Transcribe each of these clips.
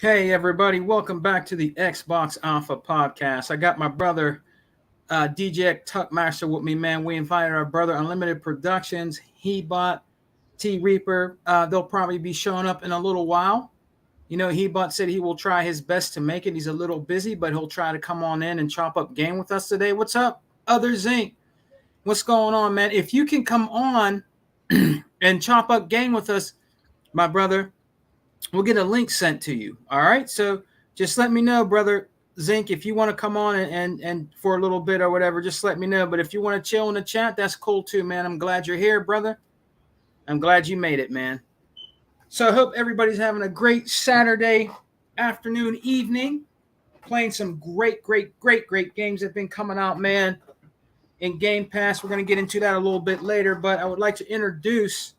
Hey everybody, welcome back to the Xbox Alpha podcast. I got my brother DJ Tuckmaster with me, man. We invited our brother Unlimited Productions, He Bought, T Reaper. They'll probably be showing up in a little while. You know, He Bought said he will try his best to make it. He's a little busy, but he'll try to come on in and chop up game with us today. What's up, Others Inc? What's going on, man? If you can come on and chop up game with us, my brother, we'll get a link sent to you. All right. So just let me know, brother Zinc, if you want to come on and for a little bit or whatever, just let me know. But if you want to chill in the chat, that's cool too, man. I'm glad you're here, brother. I'm glad you made it, man. So I hope everybody's having a great Saturday afternoon, evening, playing some great games that have been coming out, man, in Game Pass. We're going to get into that a little bit later, but I would like to introduce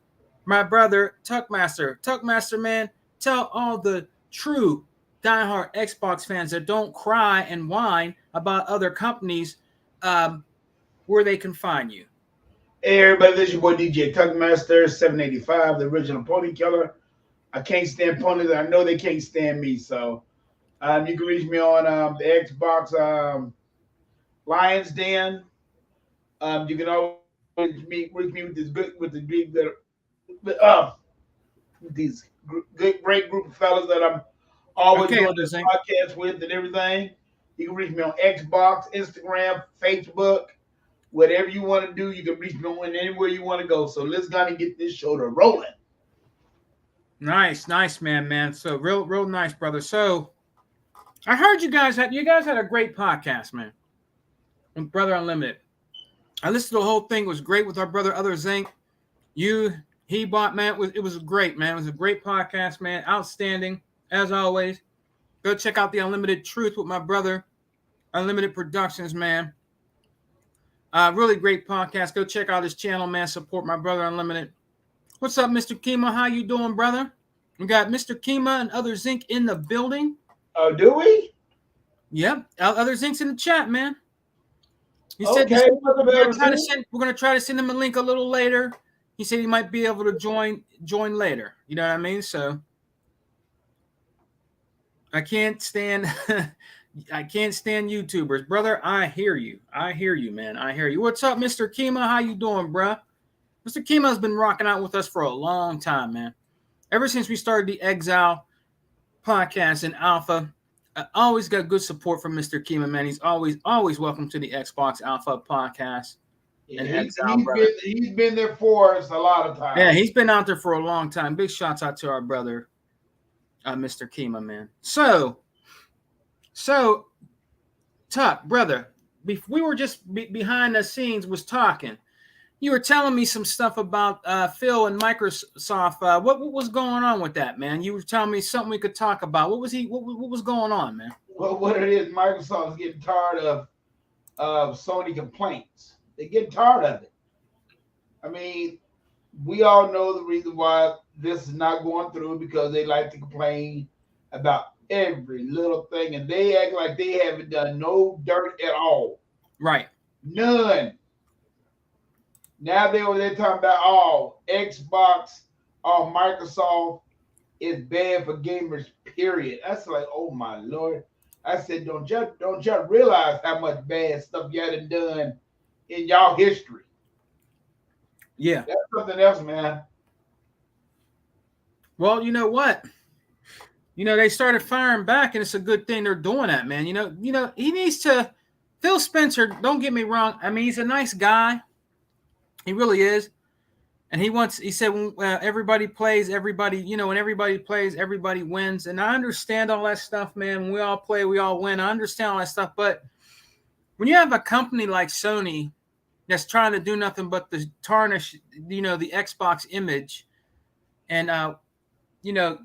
my brother Tuckmaster. Tuckmaster, man, tell all the true diehard Xbox fans that don't cry and whine about other companies where they can find you. Hey everybody, this is your boy DJ Tuckmaster, 785, the original pony killer. I can't stand ponies. I know they can't stand me. So you can reach me on the Xbox Lions Den. You can always reach me with these great group of fellas that I'm always doing this podcast with and everything. You can reach me on Xbox, Instagram, Facebook, whatever you want to do. You can reach me on anywhere you want to go. So let's go and get this show to rolling. Nice, man. So real nice, brother. So I heard you guys had a great podcast, man. With Brother Unlimited. I listened to the whole thing. It was great with our brother Other Zinc. He Bought, man. It was great, man. It was a great podcast, man. Outstanding, as always. Go check out the Unlimited Truth with my brother, Unlimited Productions, man. Really great podcast. Go check out his channel, man. Support my brother Unlimited. What's up, Mr. Kima? How you doing, brother? We got Mr. Kima and Other Zinc in the building. Oh, do we? Yep. Other Zinc's in the chat, man. He said we're going to try to send him a link a little later. He said he might be able to join later. You know what I mean? So I can't stand YouTubers, brother. I hear you, man. I hear you. What's up, Mr. Kima? How you doing, bruh? Mr. Kima's been rocking out with us for a long time, man. Ever since we started the Exile podcast in Alpha, I always got good support from Mr. Kima, man. He's always welcome to the Xbox Alpha podcast. Yeah, he's been there for us a lot of times. Yeah, he's been out there for a long time. Big shouts out to our brother, Mr. Kima, man. So, Tuck, brother, we were just behind the scenes was talking. You were telling me some stuff about Phil and Microsoft. What was going on with that, man? You were telling me something we could talk about. What was going on, man? Well, what it is, Microsoft's getting tired of Sony complaints. They get tired of it. I mean, we all know the reason why this is not going through because they like to complain about every little thing, and they act like they haven't done no dirt at all. Right. None. Now they're talking about Xbox, Microsoft is bad for gamers, period. That's like, oh my Lord. I said, don't you realize how much bad stuff y'all done in y'all history? Yeah. That's something else, man. Well, you know what? They started firing back, and it's a good thing they're doing that, man. He needs to. Phil Spencer, don't get me wrong. I mean, he's a nice guy. He really is. And he said, when everybody plays, when everybody plays, everybody wins. And I understand all that stuff, man. When we all play, we all win. I understand all that stuff. But when you have a company like Sony that's trying to do nothing but to tarnish, the Xbox image and,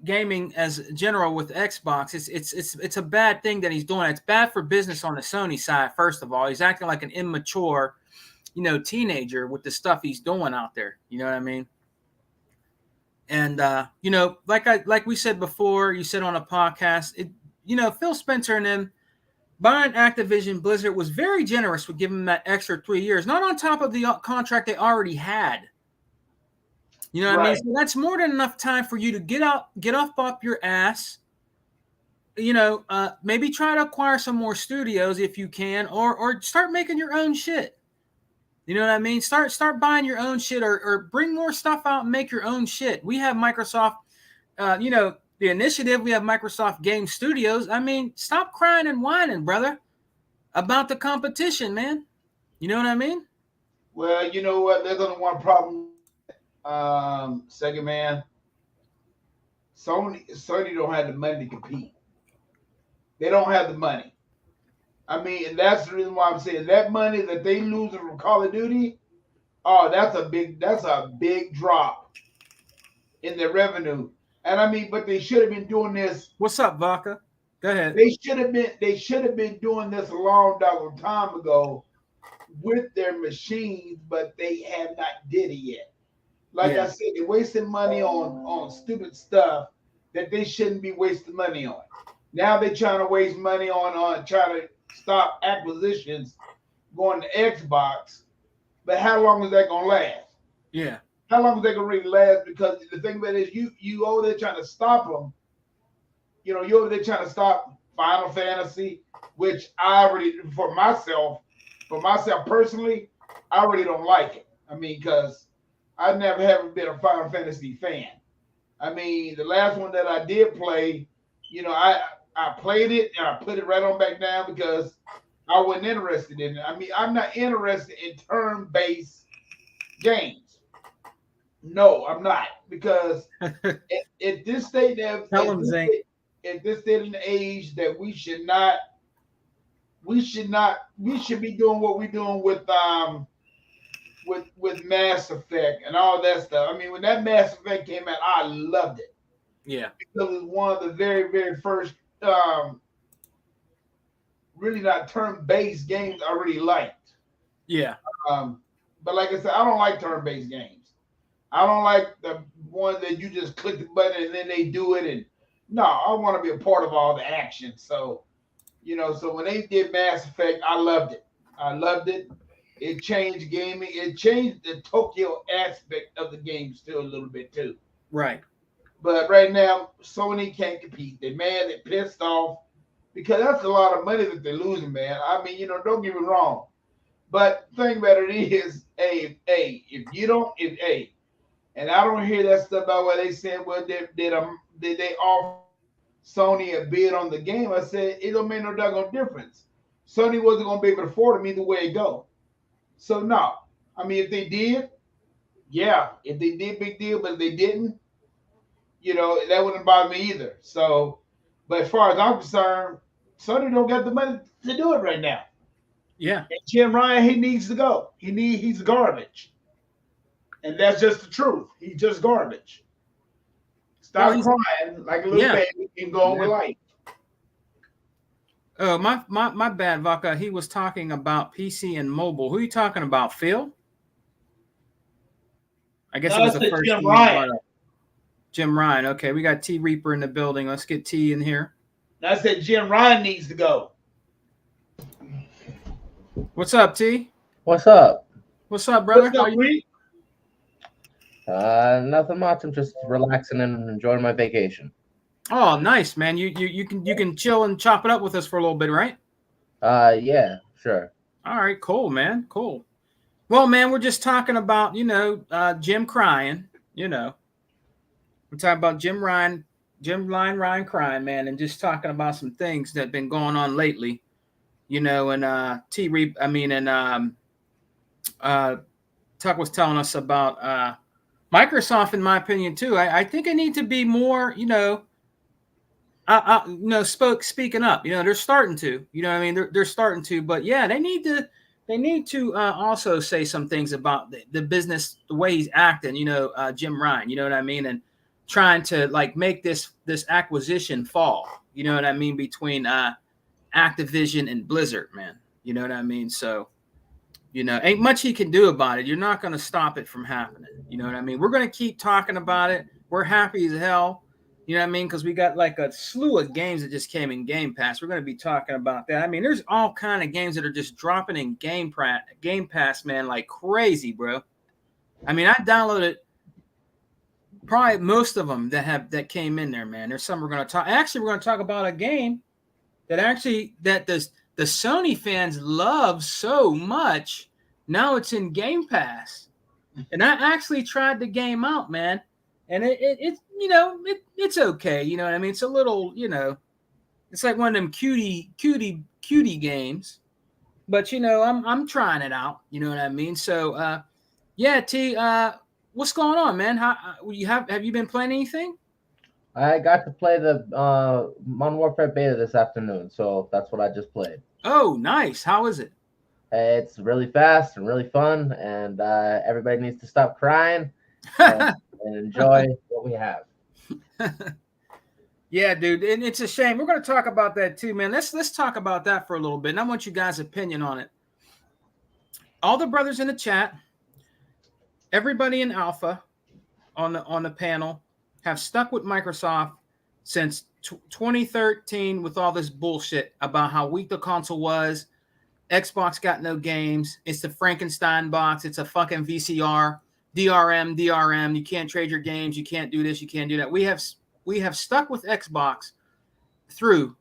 gaming as general with Xbox, it's a bad thing that he's doing. It's bad for business on the Sony side, first of all. He's acting like an immature teenager with the stuff he's doing out there. You know what I mean? And like we said before, you said on a podcast, Phil Spencer and them buying Activision Blizzard was very generous with giving them that extra 3 years, not on top of the contract they already had. You know what I mean? So that's more than enough time for you to get off your ass maybe try to acquire some more studios if you can, or start making your own shit. You know what I mean? Start buying your own shit, or bring more stuff out and make your own shit. We have Microsoft, the initiative. We have Microsoft Game Studios. I mean, stop crying and whining, brother, about the competition, man. You know what I mean? Well, you know what? There's only one problem. Second man, Sony don't have the money to compete. They don't have the money. I mean, and that's the reason why I'm saying that money that they losing from Call of Duty. Oh, that's a big drop in their revenue. And I mean, but they should have been doing this. What's up, Vaca? Go ahead. They should have been doing this a long time ago with their machines, but they have not did it yet. Like I said, they're wasting money on stupid stuff that they shouldn't be wasting money on. Now they're trying to waste money on trying to stop acquisitions going to Xbox. But how long is that gonna last? Yeah. How long is that gonna really last? Because the thing about it is you over there trying to stop them. You know, you're over there trying to stop Final Fantasy, which I already for myself personally, I really don't like it. I mean, because I never have been a Final Fantasy fan. I mean, the last one that I did play, you know, I played it and I put it right on back down because I wasn't interested in it. I mean, I'm not interested in turn-based games. No, I'm not, because at this state of at this state in the age that we should be doing what we're doing with Mass Effect and all that stuff. I mean, when that Mass Effect came out, I loved it. Yeah. Because it was one of the very, very first really not turn-based games I really liked. Yeah. But like I said, I don't like turn-based games. I don't like the one that you just click the button and then they do it. And no, I want to be a part of all the action. So, you know, so when they did Mass Effect, I loved it. I loved it. It changed gaming. It changed the Tokyo aspect of the game still a little bit too. Right. But right now, Sony can't compete. They're mad. They're pissed off because that's a lot of money that they're losing, man. I mean, you know, don't get me wrong. But the thing about it is, if and I don't hear that stuff about what they said, well, did they offer Sony a bid on the game? I said, it don't make no doggone difference. Sony wasn't going to be able to afford them either way it go. So, no. I mean, if they did, yeah. If they did, big deal. But if they didn't, you know, that wouldn't bother me either. So, but as far as I'm concerned, Sony don't got the money to do it right now. Yeah. And Jim Ryan, he needs to go. He's garbage. And that's just the truth. He's just garbage. Stop crying like a little baby and go on with life. Oh, my bad, Vaca. He was talking about PC and mobile. Who are you talking about, Phil? I guess it was the first Jim Ryan. Jim Ryan. Okay, we got T Reaper in the building. Let's get T in here. I said Jim Ryan needs to go. What's up, T? What's up? What's up, brother? What's up, Reed? Nothing much. I'm just relaxing and enjoying my vacation. Oh, nice, man. You can chill and chop it up with us for a little bit, right? Yeah, sure. All right, cool, man. Cool. Well, man, we're just talking about, Jim crying, We're talking about Jim Ryan crying, man, and just talking about some things that have been going on lately, and Tuck was telling us about Microsoft, in my opinion, too. I think I need to be more, speaking up. They're starting to. They're starting to. But yeah, they need to also say some things about the business, the way he's acting. Jim Ryan. You know what I mean? And trying to make this acquisition fall. You know what I mean? Between Activision and Blizzard, man. You know what I mean? So. Ain't much he can do about it. You're not going to stop it from happening. You know what I mean? We're going to keep talking about it. We're happy as hell. You know what I mean? Because we got a slew of games that just came in Game Pass. We're going to be talking about that. I mean, there's all kind of games that are just dropping in Game Pass, man, like crazy, bro. I mean, I downloaded probably most of them that came in there, man. There's some we're going to talk. Actually, we're going to talk about a game that the Sony fans love so much. Now it's in Game Pass, and I actually tried the game out, man. And it's okay. You know what I mean? It's a little, it's like one of them cutie games. But I'm trying it out. You know what I mean? So yeah, T, what's going on, man? How have you been playing anything? I got to play the Modern Warfare beta this afternoon, so that's what I just played. Oh, nice. How is it? It's really fast and really fun, and everybody needs to stop crying and enjoy what we have. Yeah, dude, and it's a shame. We're going to talk about that too, man. Let's talk about that for a little bit, and I want you guys' opinion on it. All the brothers in the chat, everybody in Alpha on the panel have stuck with Microsoft since 2013 with all this bullshit about how weak the console was. Xbox got no games. It's the Frankenstein box. It's a fucking VCR. DRM. You can't trade your games. You can't do this. You can't do that. We have stuck with Xbox through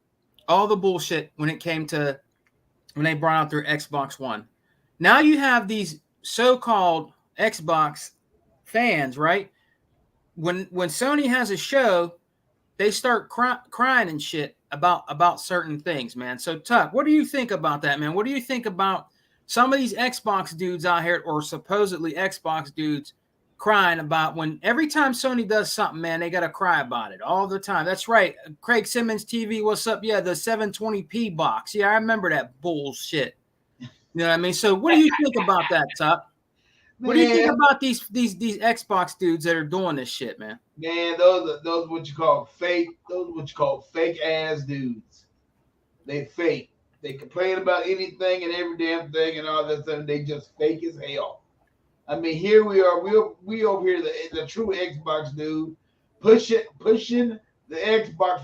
all the bullshit when they brought out their Xbox One. Now you have these so-called Xbox fans, right? When Sony has a show, they start crying and shit about certain things, man. So Tuck, what do you think about that, man? What do you think about some of these Xbox dudes out here, or supposedly Xbox dudes, crying about when every time Sony does something, man, they got to cry about it all the time? That's right. Craig Simmons TV, what's up? Yeah, the 720p box. Yeah, I remember that bullshit. You know what I mean? So what do you think about that, Tuck? What do you think about these Xbox dudes that are doing this shit, man? Man, those are what you call fake. Those are what you call fake ass dudes. They fake. They complain about anything and every damn thing and all that stuff. They just fake as hell. I mean, here we are. We over here, the true Xbox dude, pushing the Xbox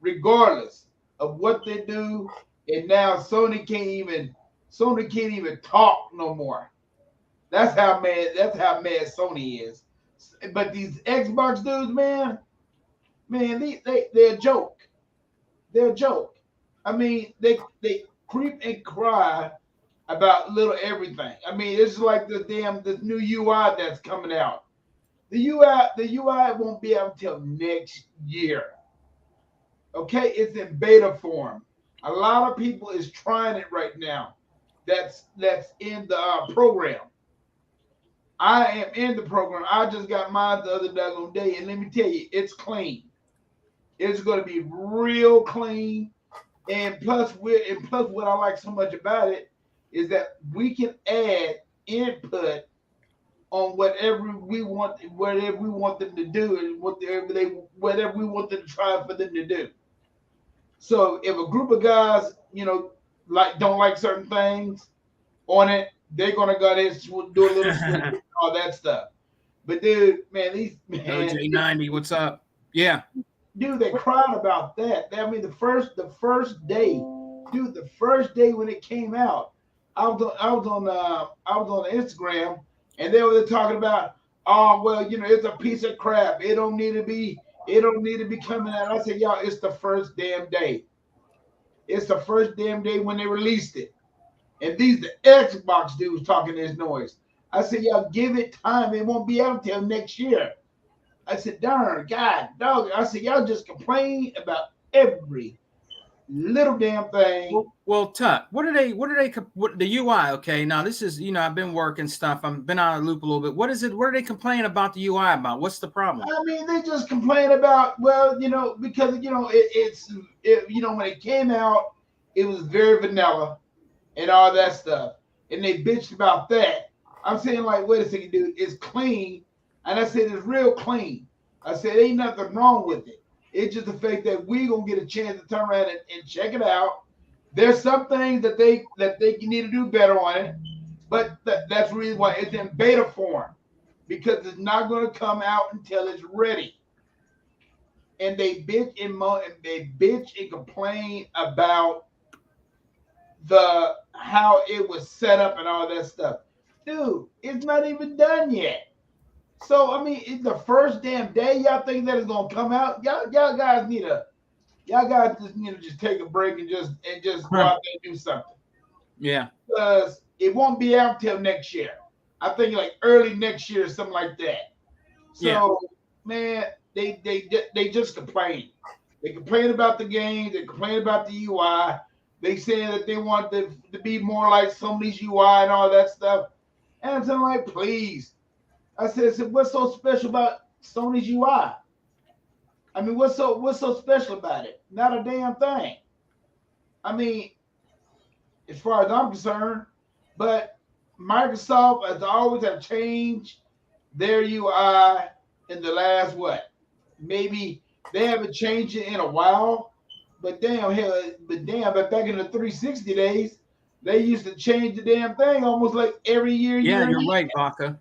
regardless of what they do. And now Sony can't even talk no more. That's how mad Sony is. But these Xbox dudes, man, they're a joke. They're a joke. I mean, they creep and cry about little everything. I mean, it's like this new UI that's coming out. The UI won't be out until next year. Okay, it's in beta form. A lot of people is trying it right now. That's in the program. I am in the program. I just got mine the other daggone day, and let me tell you, it's clean. It's going to be real clean, and plus what I like so much about it is that we can add input on whatever we want them to do, and whatever we want them to try for them to do. So if a group of guys, don't like certain things on it, they're gonna go there and do a little switch, all that stuff. But dude, man, OJ90, what's up? Yeah, dude, they cried about that. I mean, the first day, dude, the first day when it came out, I was on Instagram, and they were talking about, oh well, it's a piece of crap. It don't need to be coming out. I said, y'all, it's the first damn day. It's the first damn day when they released it. And these the Xbox dudes talking this noise. I said, y'all give it time. It won't be out until next year. I said, darn, God, dog. I said, y'all just complain about every little damn thing. Well, Tuck, what the UI? Okay, now this is, I've been working stuff. I've been out of the loop a little bit. What is it? What are they complaining about the UI about? What's the problem? I mean, they just complain about, well, because it's when it came out, it was very vanilla and all that stuff, and they bitched about that. I'm saying, like, wait a second, dude, it's clean, and I said it's real clean. I said ain't nothing wrong with it. It's just the fact that we gonna get a chance to turn around and check it out. There's some things that they need to do better on it, but that's the reason why it's in beta form, because it's not gonna come out until it's ready. And they bitch and complain about how it was set up and all that stuff. Dude, it's not even done yet. So I mean, it's the first damn day. Y'all think that is gonna come out? Y'all guys need a. Y'all guys just need to just take a break and just go out there and do something. Yeah. Because it won't be out till next year. I think like early next year or something like that. So man, they just complain. They complain about the game. They complain about the UI. They saying that they want to be more like Sony's UI and all that stuff. And I'm saying like, please. I said, what's so special about Sony's UI? I mean, what's so special about it? Not a damn thing. I mean, as far as I'm concerned, but Microsoft has always have changed their UI in the last what? Maybe they haven't changed it in a while, but damn, but back in the 360 days, they used to change the damn thing almost like every year. Yeah, you're right, Baca.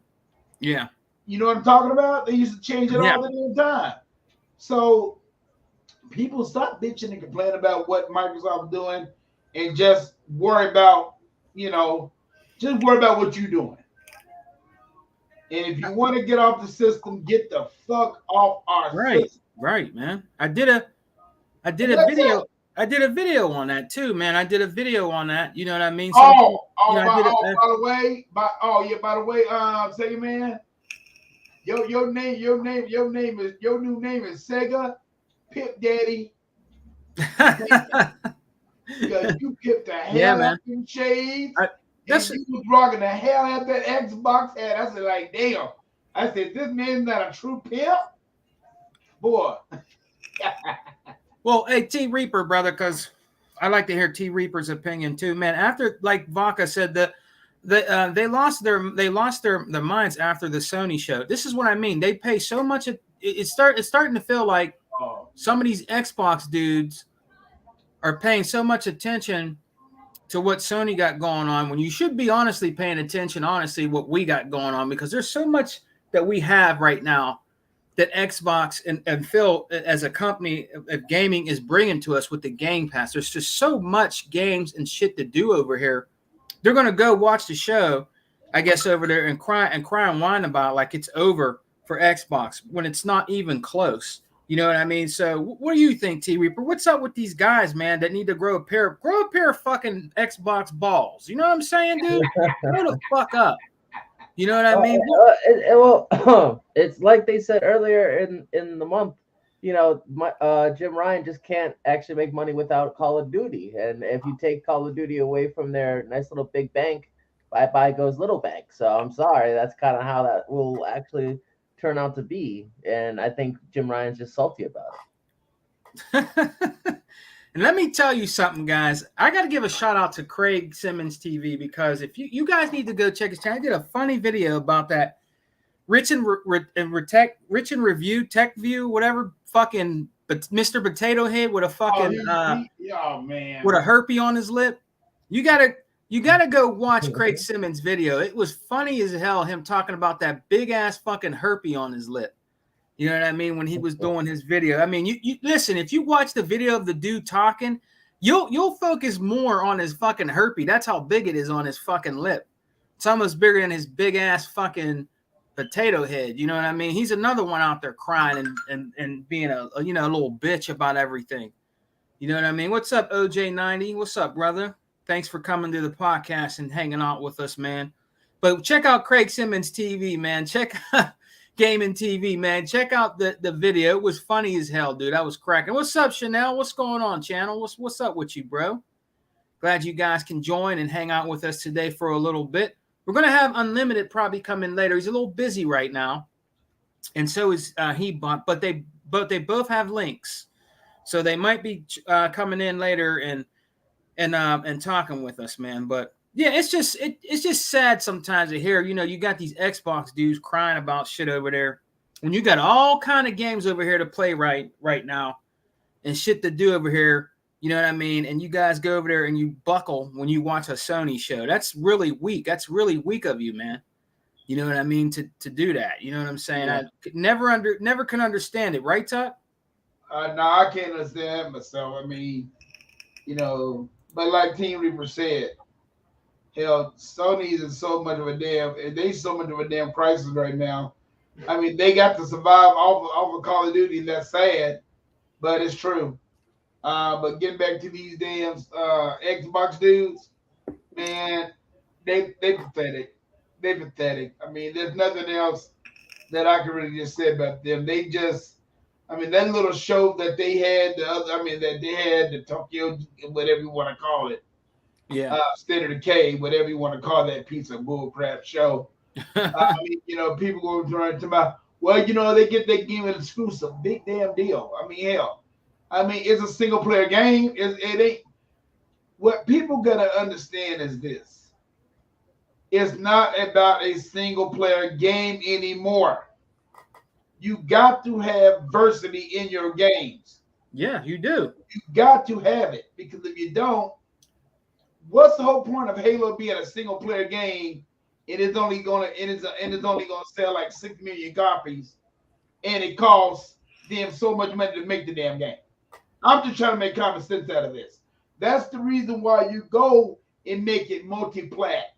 Yeah. You know what I'm talking about? They used to change it all the damn time. So people stop bitching and complaining about what Microsoft's doing and just worry about, just worry about what you're doing. And if you want to get off the system, get the fuck off our system. Right, man. I did a video. I did a video on that too, man. I did a video on that. You know what I mean? By the way, Sega man, your new name is Sega Pip Daddy. You pipped the hell out of them shades. You was rocking the hell out of that Xbox head. I said, like, damn. I said, this man's not a true pimp? Boy. Well, hey, T Reaper, brother, because I like to hear T Reaper's opinion too, man. After, like Vaca said, that they lost their minds after the Sony show. This is what I mean. They pay so much. It's starting to feel like some of these Xbox dudes are paying so much attention to what Sony got going on when you should be honestly paying attention, what we got going on, because there's so much that we have right now that Xbox and Phil as a company of gaming is bringing to us with the Game Pass. There's just so much games and shit to do over here. They're going to go watch the show, I guess, over there and cry and whine about it like it's over for Xbox when it's not even close. You know what I mean? So what do you think, T Reaper? What's up with these guys, man, that need to grow a pair of fucking Xbox balls? You know what I'm saying, dude? Grow the fuck up. You know what I mean? Well, it's like they said earlier in the month, Jim Ryan just can't actually make money without Call of Duty. And if you take Call of Duty away from their nice little big bank, bye-bye goes little bank. So I'm sorry, that's kind of how that will actually turn out to be. And I think Jim Ryan's just salty about it. And let me tell you something, guys. I got to give a shout out to Craig Simmons TV, because if you guys need to go check his channel, I did a funny video about that Rich and Review, Tech View, whatever, fucking Mr. Potato Head with a fucking with a herpy on his lip. You gotta go watch Craig Simmons' video. It was funny as hell, him talking about that big ass fucking herpy on his lip. You know what I mean? When he was doing his video. I mean, you listen, if you watch the video of the dude talking, you'll focus more on his fucking herpy. That's how big it is on his fucking lip. It's almost bigger than his big ass fucking potato head. You know what I mean? He's another one out there crying and being a little bitch about everything. You know what I mean? What's up, OJ90? What's up, brother? Thanks for coming to the podcast and hanging out with us, man. But check out Craig Simmons TV, man. Check out Gaming TV, man. Check out the video. It was funny as hell, dude. I was cracking. What's up, Chanel? What's going on, channel? What's up with you, bro? Glad you guys can join and hang out with us today for a little bit. We're going to have Unlimited probably come in later. He's a little busy right now. And so is but they both have links. So they might be coming in later and talking with us, man. But yeah, it's just sad sometimes to hear, you got these Xbox dudes crying about shit over there when you got all kind of games over here to play right now and shit to do over here. You know what I mean? And you guys go over there and you buckle when you watch a Sony show. That's really weak. That's really weak of you, man. You know what I mean? To do that. You know what I'm saying? Yeah. I never can understand it. Right, Tuck? No, I can't understand myself. I mean, but like Team Reaper said, hell, Sony is so much of a damn crisis right now. I mean, they got to survive off of Call of Duty, and that's sad, but it's true. But getting back to these damn Xbox dudes, man, they pathetic. They pathetic. I mean, there's nothing else that I can really just say about them. They just, I mean, that little show that they had, that they had the Tokyo, whatever you want to call it, Yeah. State of Decay, whatever you want to call that piece of bullcrap show. I mean, people go trying to about, well, they get that game exclusive, big damn deal. I mean, hell, it's a single player game. It ain't. What people gotta understand is this: it's not about a single player game anymore. You got to have diversity in your games. Yeah, you do. You got to have it, because if you don't, what's the whole point of Halo being a single player game? It's only gonna sell like 6 million copies, and it costs them so much money to make the damn game. I'm just trying to make common sense out of this. That's the reason why you go and make it multi-plat.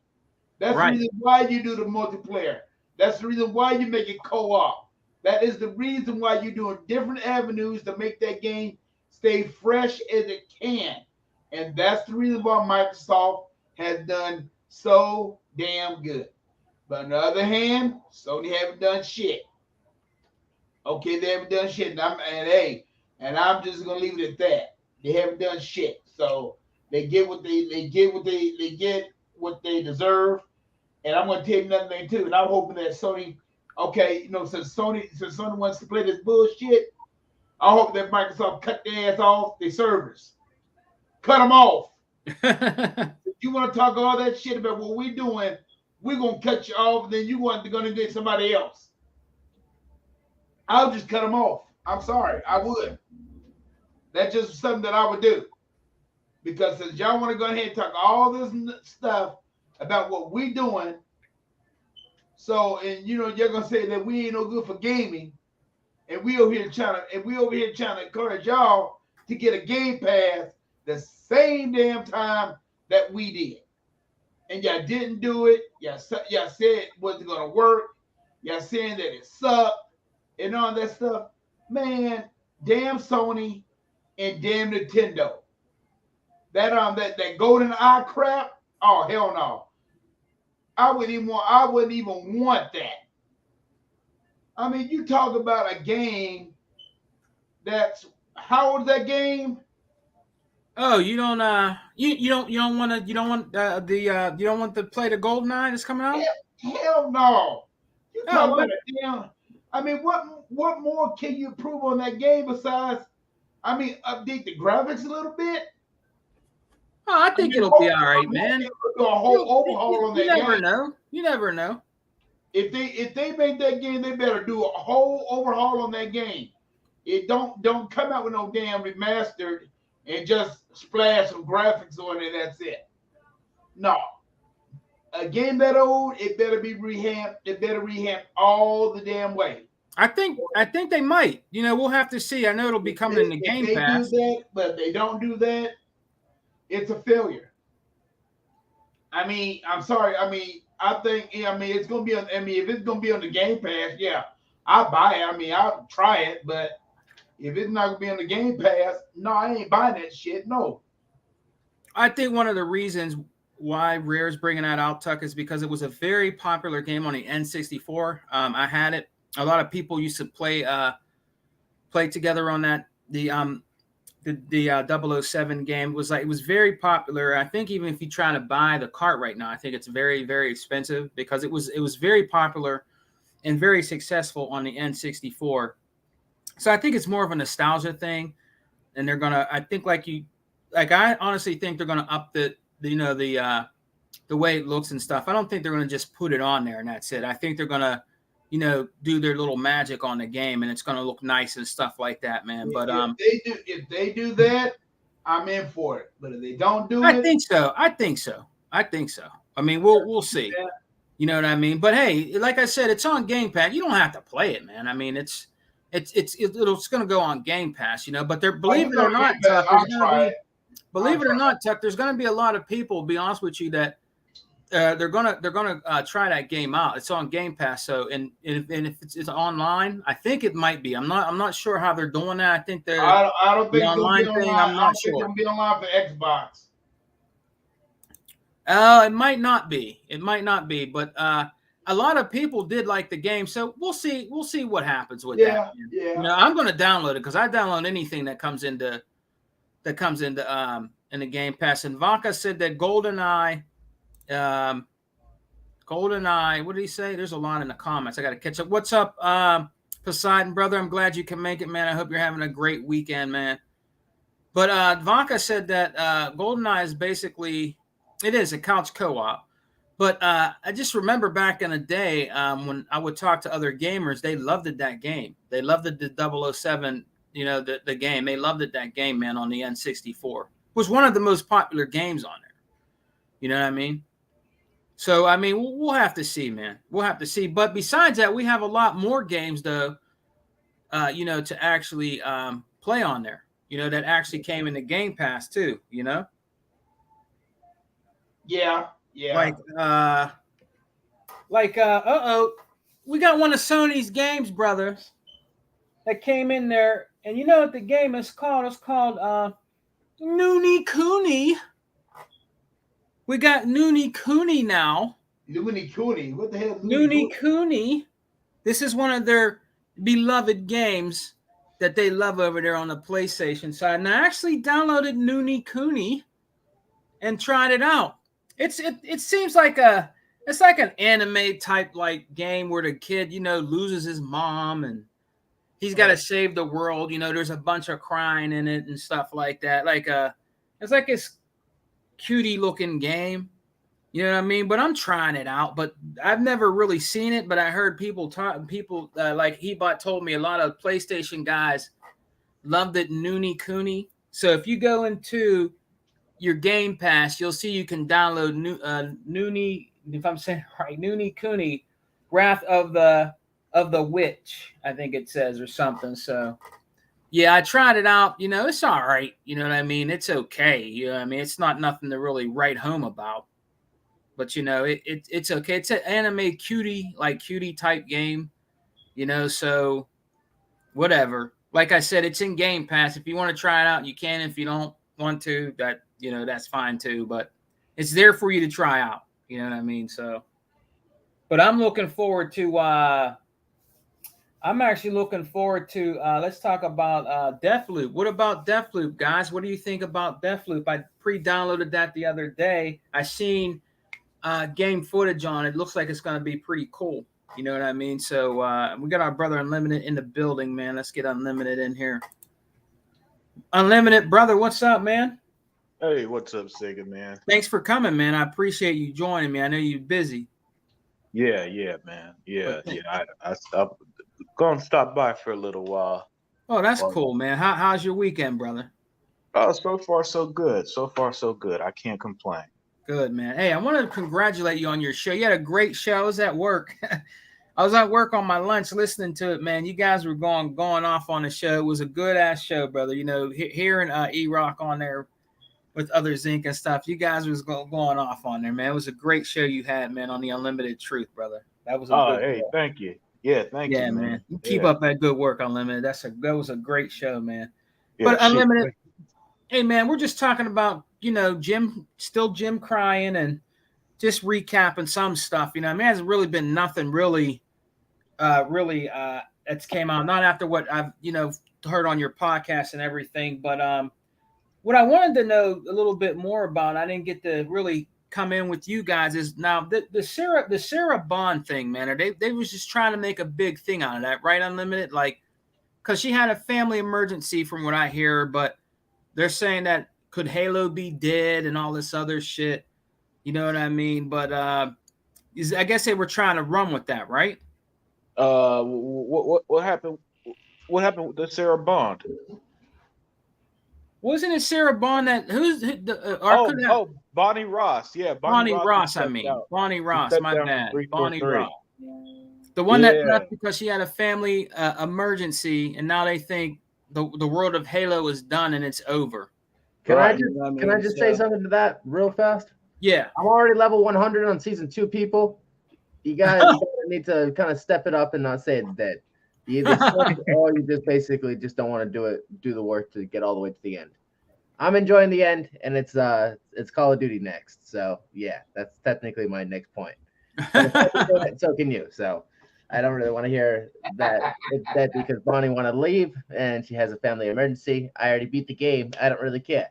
That's right. The reason why you do the multiplayer. That's the reason why you make it co-op. That is the reason why you're doing different avenues to make that game stay fresh as it can. And that's the reason why Microsoft has done so damn good. But on the other hand, Sony haven't done shit. Okay, they haven't done shit. And I'm just gonna leave it at that. They haven't done shit. So they get what they get what they deserve. And I'm gonna tell you another thing too. And I'm hoping that Sony, since Sony wants to play this bullshit, I hope that Microsoft cut their ass off their servers. Cut them off. If you want to talk all that shit about what we're doing, we're gonna cut you off, and then you want to go and get somebody else. I'll just cut them off. I'm sorry, I would. That's just something that I would do. Because since y'all want to go ahead and talk all this stuff about what we're doing, and you're gonna say that we ain't no good for gaming, and we over here trying to encourage y'all to get a Game Pass the same damn time that we did. And y'all didn't do it. Y'all said it wasn't gonna work. Y'all saying that it sucked and all that stuff. Man, damn Sony and damn Nintendo. That golden eye crap. Oh hell no! I wouldn't even want that. I mean, you talk about a game that's how old is that game? Oh, you don't want to play the GoldenEye that's coming out? Hell no! You talk about a damn. I mean, what more can you improve on that game besides, update the graphics a little bit? Oh, I think it'll be all right, man. Do a whole overhaul on that game. You never know. If they make that game, they better do a whole overhaul on that game. It don't come out with no damn remastered and just splash some graphics on it and that's it. No. A game that old, it better be revamped. It better revamp all the damn way. I think they might. We'll have to see. I know it'll be coming in the Game Pass. Do that, but if they don't do that, it's a failure. I'm sorry. I think it's gonna be on. If it's gonna be on the Game Pass, yeah, I'll buy it. I'll try it, but if it's not gonna be on the Game Pass, no, I ain't buying that shit. No. I think one of the reasons why Rare's bringing that out, Tuck, is because it was a very popular game on the N64. I had it. A lot of people used to play together on that. The 007 game it was very popular. I think even if you try to buy the cart right now, I think it's very, very expensive because it was very popular and very successful on the N64. So I think it's more of a nostalgia thing, and they're gonna. I think I honestly think they're gonna up the way it looks and stuff. I don't think they're gonna just put it on there and that's it. I think they're gonna do their little magic on the game, and it's going to look nice and stuff like that, man. But if they do that, I'm in for it. But if they don't do it, I think so. I mean, we'll see. Yeah. You know what I mean? But hey, like I said, it's on Game Pass. You don't have to play it, man. I mean, it's going to go on Game Pass, But believe it or not, Tuck, Tuck, there's going to be a lot of people. To be honest with you, that they're gonna try that game out. It's on Game Pass. So and if it's online, I think it might be. I'm not sure how they're doing that. I think they're I don't think the it's gonna be online thing. online. I'm I not don't think it's sure. gonna be online for Xbox. It might not be. It might not be. But a lot of people did like the game, so we'll see. We'll see what happens with that. Yeah. You know, I'm gonna download it because I download anything that comes into in the Game Pass. And Vaca said that GoldenEye, what did he say? There's a line in the comments. I got to catch up. What's up, Poseidon, brother? I'm glad you can make it, man. I hope you're having a great weekend, man. But Vaca said that GoldenEye is basically, it is a couch co-op. But I just remember back in the day when I would talk to other gamers, they loved that game. They loved the 007, you know, the game. They loved that game, man, on the N64. It was one of the most popular games on there. You know what I mean? So, I mean, we'll have to see, man. We'll have to see. But besides that, we have a lot more games, though, you know, to actually play on there, you know, that actually came in the Game Pass, too, you know? Yeah. We got one of Sony's games, brothers, that came in there. And you know what the game is called? It's called Noonie Cooney. We got Noonie Cooney now. Noonie Cooney. What the hell? Noonie Cooney. This is one of their beloved games that they love over there on the PlayStation side. And I actually downloaded Noonie Cooney and tried it out. It seems like it's like an anime type like game where the kid, you know, loses his mom and he's got to save the world. You know, there's a bunch of crying in it and stuff like that. It's like this cutie looking game. You know what I mean? But I'm trying it out. But I've never really seen it. But I heard people like Hebot told me a lot of PlayStation guys loved it. Noonie Cooney. So if you go into your Game Pass, you'll see you can download Noonie, if I'm saying it right, Noonie Cooney, Wrath of the Witch, I think it says, or something. So yeah, I tried it out. You know, it's all right. You know what I mean? It's okay. You know what I mean? It's not nothing to really write home about. But you know, it's okay. It's an anime cutie type game. You know, so whatever. Like I said, it's in Game Pass. If you want to try it out, you can. If you don't want to, that's fine too. But it's there for you to try out. You know what I mean? So, but I'm looking forward to. I'm actually looking forward to. Let's talk about Deathloop. What about Deathloop, guys? What do you think about Deathloop? I pre-downloaded that the other day. I seen game footage on it. Looks like it's going to be pretty cool. You know what I mean? So we got our brother Unlimited in the building, man. Let's get Unlimited in here. Unlimited, brother, what's up, man? Hey, what's up, Sega, man? Thanks for coming, man. I appreciate you joining me. I know you're busy. Yeah, man. Yeah. I'm gonna stop by for a little while. Oh, that's cool, man. How's your weekend, brother? Oh, so far so good. I can't complain. Good, man. Hey, I want to congratulate you on your show. You had a great show. I was at work. I was at work on my lunch listening to it, man. You guys were going off on the show. It was a good ass show, brother. You know, hearing E-Rock on there with other Zinc and stuff, you guys was going off on there, man. It was a great show you had, man, on the Unlimited Truth, brother. That was a good hey, show. Thank you. Yeah, thank you, man. You keep up that good work, Unlimited. That was a great show, man. Yeah, but Unlimited, hey, man, we're just talking about, you know, Jim crying and just recapping some stuff. You know, I mean, it hasn't really been nothing really that's came out, not after what I've, you know, heard on your podcast and everything. But what I wanted to know a little bit more about, I didn't get to really come in with you guys, is now the Sarah Bond thing, man. They was just trying to make a big thing out of that, right? Unlimited, like, because she had a family emergency from what I hear, but they're saying that could Halo be dead and all this other shit. You know what I mean? But I guess they were trying to run with that, right? What happened? What happened with the Sarah Bond? Wasn't it Sarah Bond that Bonnie Ross? Yeah, Bonnie Ross. I mean, Bonnie Ross. My bad. Bonnie Ross. The one that left because she had a family emergency, and now they think the world of Halo is done and it's over. Can I just say something to that real fast? Yeah. I'm already level 100 on season 2, people. You guys need to kind of step it up and not say it's dead. You either suck or you just basically just don't want to do the work to get all the way to the end. I'm enjoying the end, and it's Call of Duty next. So yeah, that's technically my next point. But so can you. So I don't really want to hear that it's dead because Bonnie want to leave and she has a family emergency. I already beat the game. I don't really care.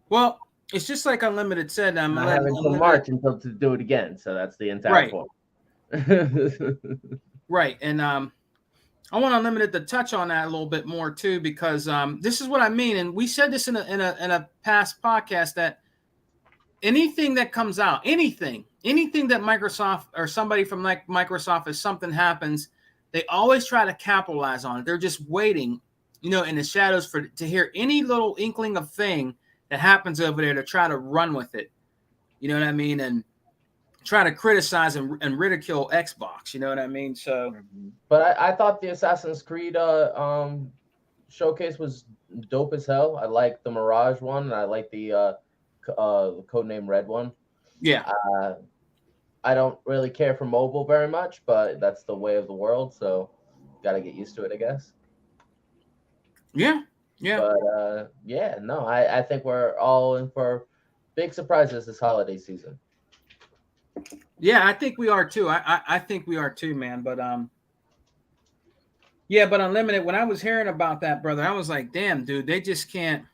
Well, it's just like Unlimited said. I'm not having until March until to do it again. So that's the entire point. Right, and I want Unlimited to touch on that a little bit more too, because this is what I mean, and we said this in a past podcast, that anything that comes out, anything that Microsoft or somebody from like Microsoft, if something happens, they always try to capitalize on it. They're just waiting, in the shadows to hear any little inkling of thing that happens over there to try to run with it. You know what I mean? And try to criticize and ridicule Xbox. You know what I mean? So, but I thought the Assassin's Creed showcase was dope as hell. I like the Mirage one, and I like the Codename Red one. Yeah. I don't really care for mobile very much, but that's the way of the world, so got to get used to it, I guess. Yeah. Yeah. But I think we're all in for big surprises this holiday season. Yeah, I think we are too. I think we are too, man. But yeah, but Unlimited, when I was hearing about that, brother, I was like, damn, dude, they just can't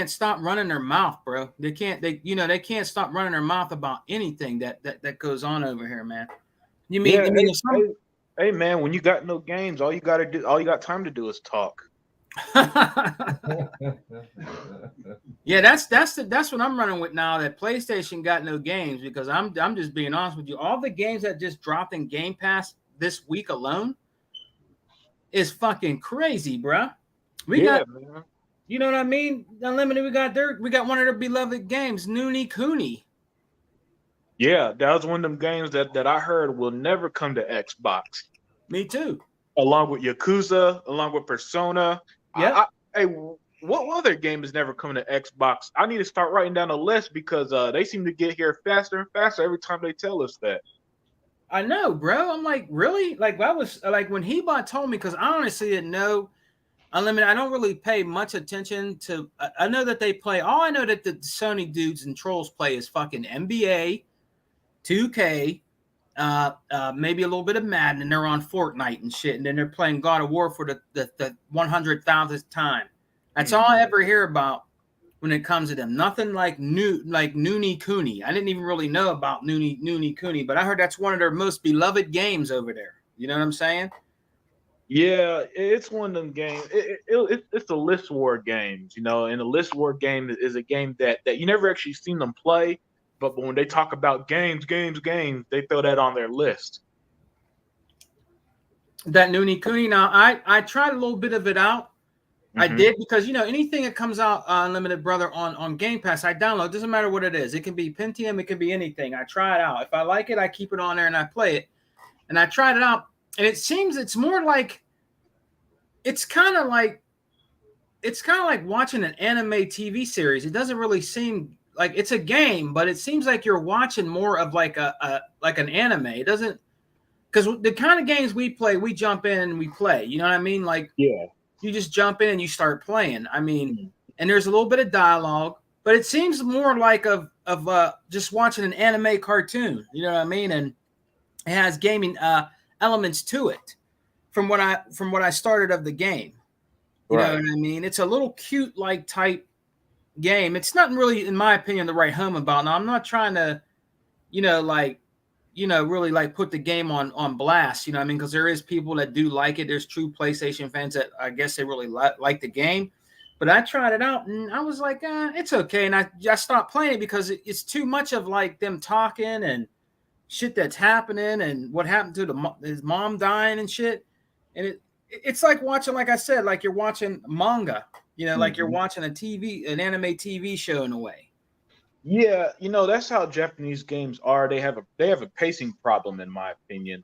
stop running their mouth, bro. They can't stop running their mouth about anything that goes on over here, man. Hey man, when you got no games, all you got time to do is talk. Yeah, that's what I'm running with now, that PlayStation got no games, because I'm just being honest with you. All the games that just dropped in Game Pass this week alone is fucking crazy, bro. Man. You know what I mean? Unlimited, we got one of their beloved games, Noonie Cooney. Yeah, that was one of them games that I heard will never come to Xbox. Me too. Along with Yakuza, along with Persona. Yeah. Hey, what other game is never coming to Xbox? I need to start writing down a list, because they seem to get here faster and faster every time they tell us that. I know, bro. I'm like, really? Like, I was like, when Hebot told me, because I honestly didn't know. Unlimited, I don't really pay much attention to. I know that they play. All I know that the Sony dudes and trolls play is fucking NBA, 2K, maybe a little bit of Madden, and they're on Fortnite and shit, and then they're playing God of War for the 100,000th time. That's all I ever hear about when it comes to them. Nothing like Noonie Cooney. I didn't even really know about Noonie Cooney, but I heard that's one of their most beloved games over there. You know what I'm saying? Yeah, it's one of them games. It's the list war games, and the list war game is a game that you never actually seen them play, but when they talk about games, they throw that on their list. That Noonie Cooney. Now, I tried a little bit of it out. I did, because anything that comes out Unlimited, brother, on Game Pass, I download. It doesn't matter what it is. It can be Pentium, it can be anything. I try it out. If I like it, I keep it on there and I play it. And I tried it out, and it seems it's more like, it's kind of like watching an anime TV series. It doesn't really seem like it's a game, but it seems like you're watching more of like an anime. It doesn't, because the kind of games we play, we jump in and we play. You know what I mean? Like, yeah, you just jump in and you start playing. I mean, and there's a little bit of dialogue, but it seems more like of just watching an anime cartoon. You know what I mean? And it has gaming elements to it. From what I started of the game, you know what I mean? It's a little cute like type game. It's not really, in my opinion, to write home about. Now, I'm not trying to, really like put the game on blast. You know what I mean? Because there is people that do like it. There's true PlayStation fans that I guess they really like the game. But I tried it out and I was like, it's okay. And I stopped playing it because it's too much of like them talking and shit that's happening and what happened to his mom dying and shit. And it's like watching, like I said, like you're watching manga, like you're watching an anime TV show in a way. Yeah, that's how Japanese games are. They have a pacing problem, in my opinion,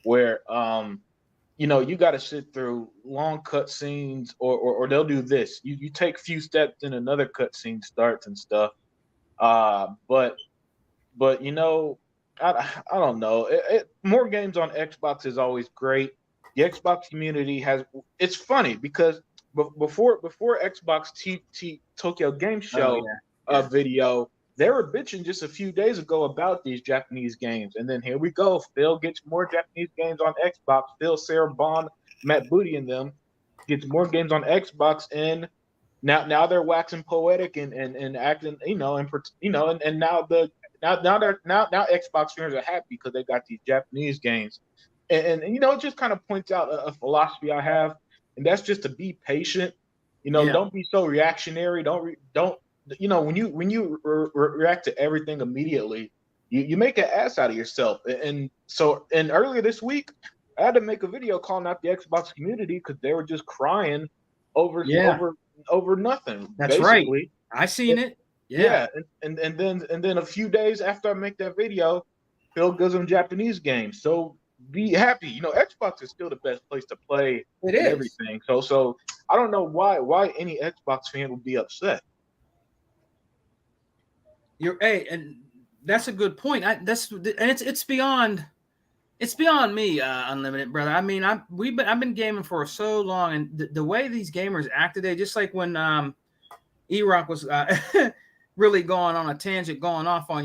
where you got to sit through long cutscenes, or they'll do this. You take a few steps, and another cutscene starts and stuff. But I don't know. More games on Xbox is always great. The Xbox community it's funny because before Xbox Tokyo Game Show video, they were bitching just a few days ago about these Japanese games, and then here we go. Phil gets more Japanese games on Xbox. Phil, Sarah Bond, Matt Booty, and them gets more games on Xbox, and now they're waxing poetic and acting, and now Xbox fans are happy because they got these Japanese games, and it just kind of points out a philosophy I have, and that's just to be patient. Don't be so reactionary. Don't when you react to everything immediately, you make an ass out of yourself. And earlier this week, I had to make a video calling out the Xbox community because they were just crying over nothing. That's basically. Right. I seen it. Yeah. And then a few days after I make that video, Phil gives them Japanese games. So be happy. Xbox is still the best place to play everything. So I don't know why any Xbox fan would be upset. And that's a good point. It's beyond me, Unlimited, brother. I mean, I've been gaming for so long, and the way these gamers act today, just like when E-Rock was really going on a tangent, going off on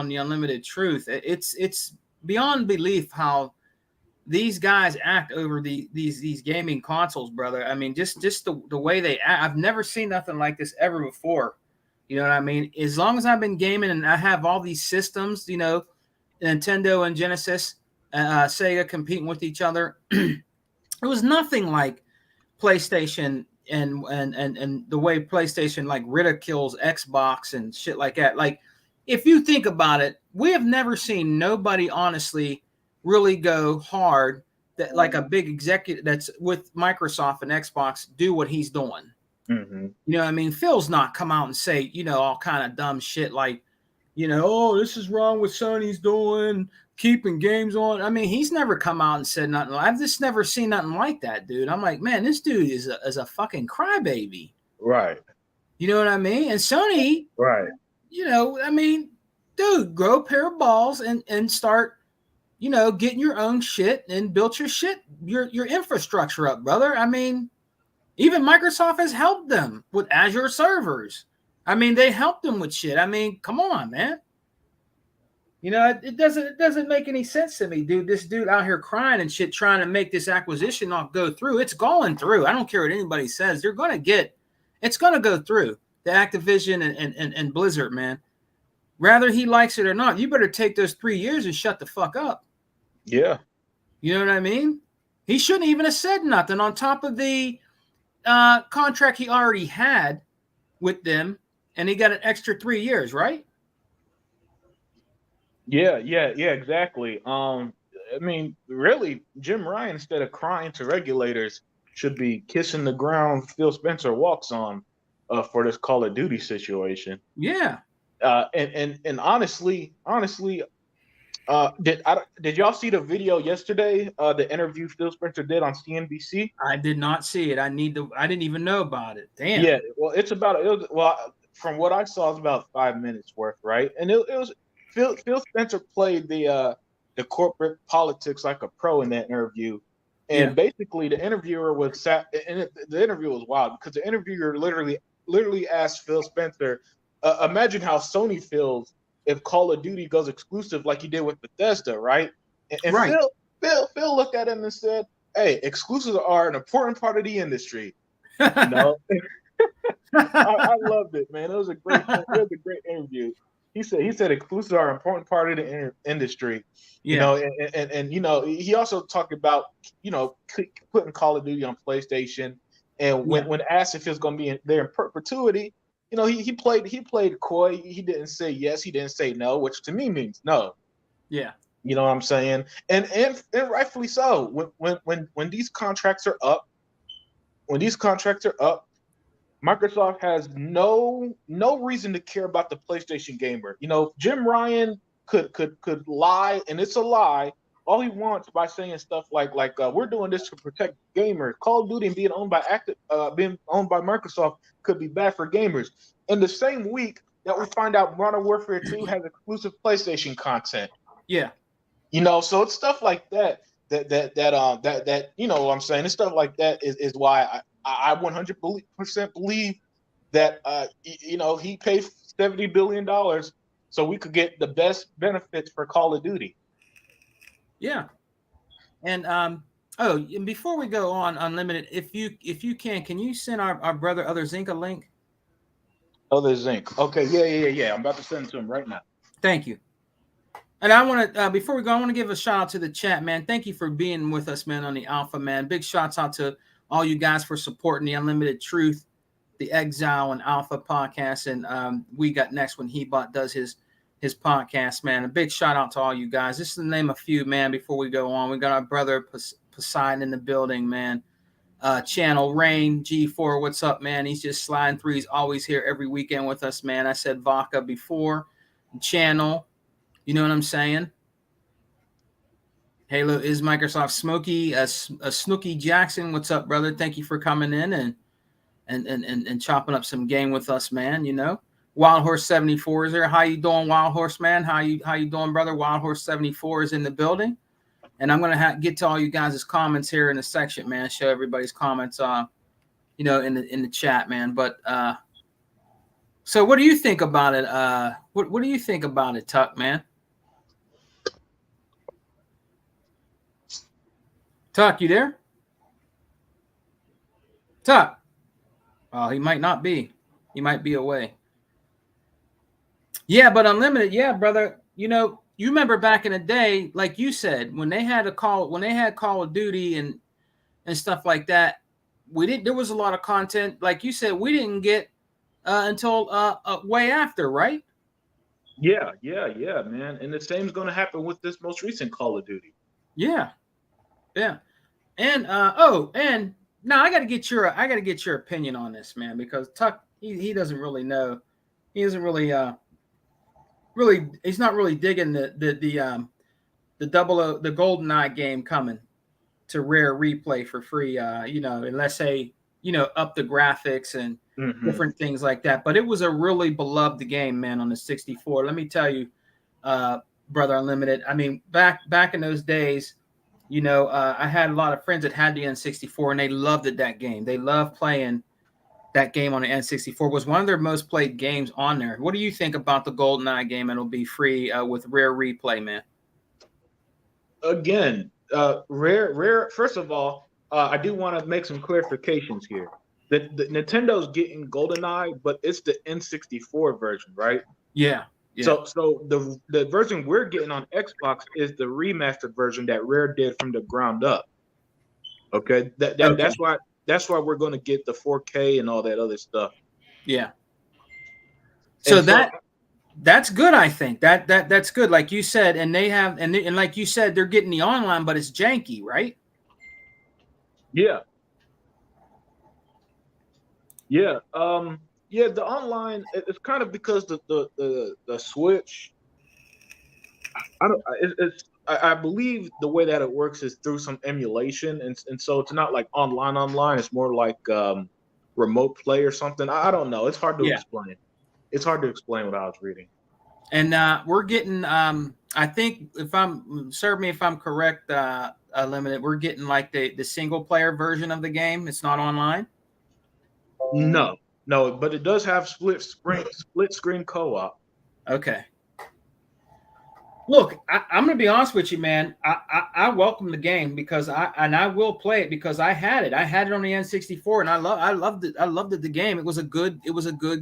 the Unlimited Truth. It's beyond belief how these guys act over these gaming consoles, brother. I mean, just the way they act. I've never seen nothing like this ever before. You know what I mean? As long as I've been gaming and I have all these systems, Nintendo and Genesis, Sega competing with each other, it was nothing like PlayStation and the way PlayStation like ridicules Xbox and shit like that. Like, if you think about it, we have never seen nobody honestly really go hard that like a big executive that's with Microsoft and Xbox do what he's doing. Mm-hmm. You know what I mean? Phil's not come out and say, all kind of dumb shit like, oh, this is wrong with Sony's doing, keeping games on. I mean, he's never come out and said nothing. I've just never seen nothing like that, dude. I'm like, man, this dude is a fucking crybaby. Right. You know what I mean? And Sony, right. I mean, dude, grow a pair of balls and start, getting your own shit and build your shit, your infrastructure up, brother. I mean, even Microsoft has helped them with Azure servers. I mean, they helped them with shit. I mean, come on, man. It doesn't make any sense to me, dude. This dude out here crying and shit, trying to make this acquisition not go through. It's going through. I don't care what anybody says. It's going to go through. The Activision and Blizzard, man. Whether he likes it or not, you better take those 3 years and shut the fuck up. Yeah. You know what I mean? He shouldn't even have said nothing on top of the contract he already had with them, and he got an extra 3 years, right? Yeah, exactly. I mean, really, Jim Ryan, instead of crying to regulators, should be kissing the ground Phil Spencer walks on for this Call of Duty situation. Yeah. And honestly, did y'all see the video yesterday? The interview Phil Spencer did on CNBC. I did not see it. I didn't even know about it. Damn. Yeah. Well, from what I saw, it's about 5 minutes worth, right? And it was Phil Spencer played the corporate politics like a pro in that interview, and basically the interviewer was the interview was wild because the interviewer literally asked Phil Spencer, imagine how Sony feels if Call of Duty goes exclusive like he did with Bethesda, right? And right. Phil looked at him and said, "Hey, exclusives are an important part of the industry." I loved it, man. It was a great interview. He said exclusives are an important part of the industry. And he also talked about putting Call of Duty on PlayStation. And when asked if it's going to be there in perpetuity, he played coy. He didn't say yes. He didn't say no, which to me means no. Yeah. You know what I'm saying? And rightfully so. When these contracts are up, Microsoft has no reason to care about the PlayStation gamer. Jim Ryan could lie, and it's a lie, all he wants by saying stuff like we're doing this to protect gamers. Call of Duty and being owned by Microsoft could be bad for gamers. In the same week that we find out Modern Warfare 2 has exclusive PlayStation content. Yeah. So it's stuff like that you know what I'm saying. It's stuff like that is why I 100% believe that he paid $70 billion so we could get the best benefits for Call of Duty. Yeah. And and before we go on Unlimited, if you can you send our brother Other Zinc a link? Other Zinc. Okay, yeah. I'm about to send it to him right now. Thank you. And I want to, before we go, I want to give a shout out to the chat, man. Thank you for being with us, man, on the Alpha, man. Big shouts out to all you guys for supporting the Unlimited Truth, the Exile, and Alpha podcast. And we got next when Hebot does his podcast, man. A big shout out to all you guys. Just to name a few, man, before we go on. We got our brother Poseidon in the building, man. Channel Rain G4, what's up, man? He's just sliding through. He's always here every weekend with us, man. I said Vodka before. Channel. You know what I'm saying? Halo is Microsoft. Smokey, Snooky Jackson. What's up, brother? Thank you for coming in and chopping up some game with us, man. Wild Horse 74 is there. How you doing, Wild Horse, man? How you doing, brother? Wild Horse 74 is in the building, and I'm gonna get to all you guys' comments here in the section, man. Show everybody's comments, in the chat, man. But so what do you think about it? What do you think about it, Tuck, man? Tuck, you there? Tuck. Oh, he might not be. He might be away. Yeah, but Unlimited, yeah, brother. You remember back in the day, like you said, when they had Call of Duty and stuff like that, there was a lot of content, like you said, we didn't get until way after, right? Yeah, man. And the same is going to happen with this most recent Call of Duty. Yeah. And and now I got to get your opinion on this, man, because Tuck he doesn't really know. He isn't really he's not really digging the GoldenEye game coming to Rare Replay for free, unless they up the graphics and different things like that. But it was a really beloved game, man, on the 64. Let me tell you, brother Unlimited. I mean, back in those days, I had a lot of friends that had the N64 and they loved that game. They loved playing that game on the N64. It was one of their most played games on there. What do you think about the GoldenEye game? It'll be free with Rare Replay, man. Again, Rare. First of all, I do want to make some clarifications here. The Nintendo's getting GoldenEye, but it's the N64 version, right? Yeah. So the version we're getting on Xbox is the remastered version that Rare did from the ground up. Okay, that's why we're going to get the 4K and all that other stuff. Yeah. So that's good. I think that's good. Like you said, and they have and like you said, they're getting the online, but it's janky, right? Yeah. Yeah, the online, it's kind of because the Switch. I believe the way that it works is through some emulation, and so it's not like online. It's more like remote play or something. I don't know. It's hard to explain. It's hard to explain what I was reading. And we're getting. I think if I'm correct, Limited. We're getting like the single player version of the game. It's not online. No, but it does have split screen co-op. Okay. Look, I'm going to be honest with you, man. I welcome the game because I will play it because I had it. I had it on the N64 and I loved it. I loved it. The game. It was a good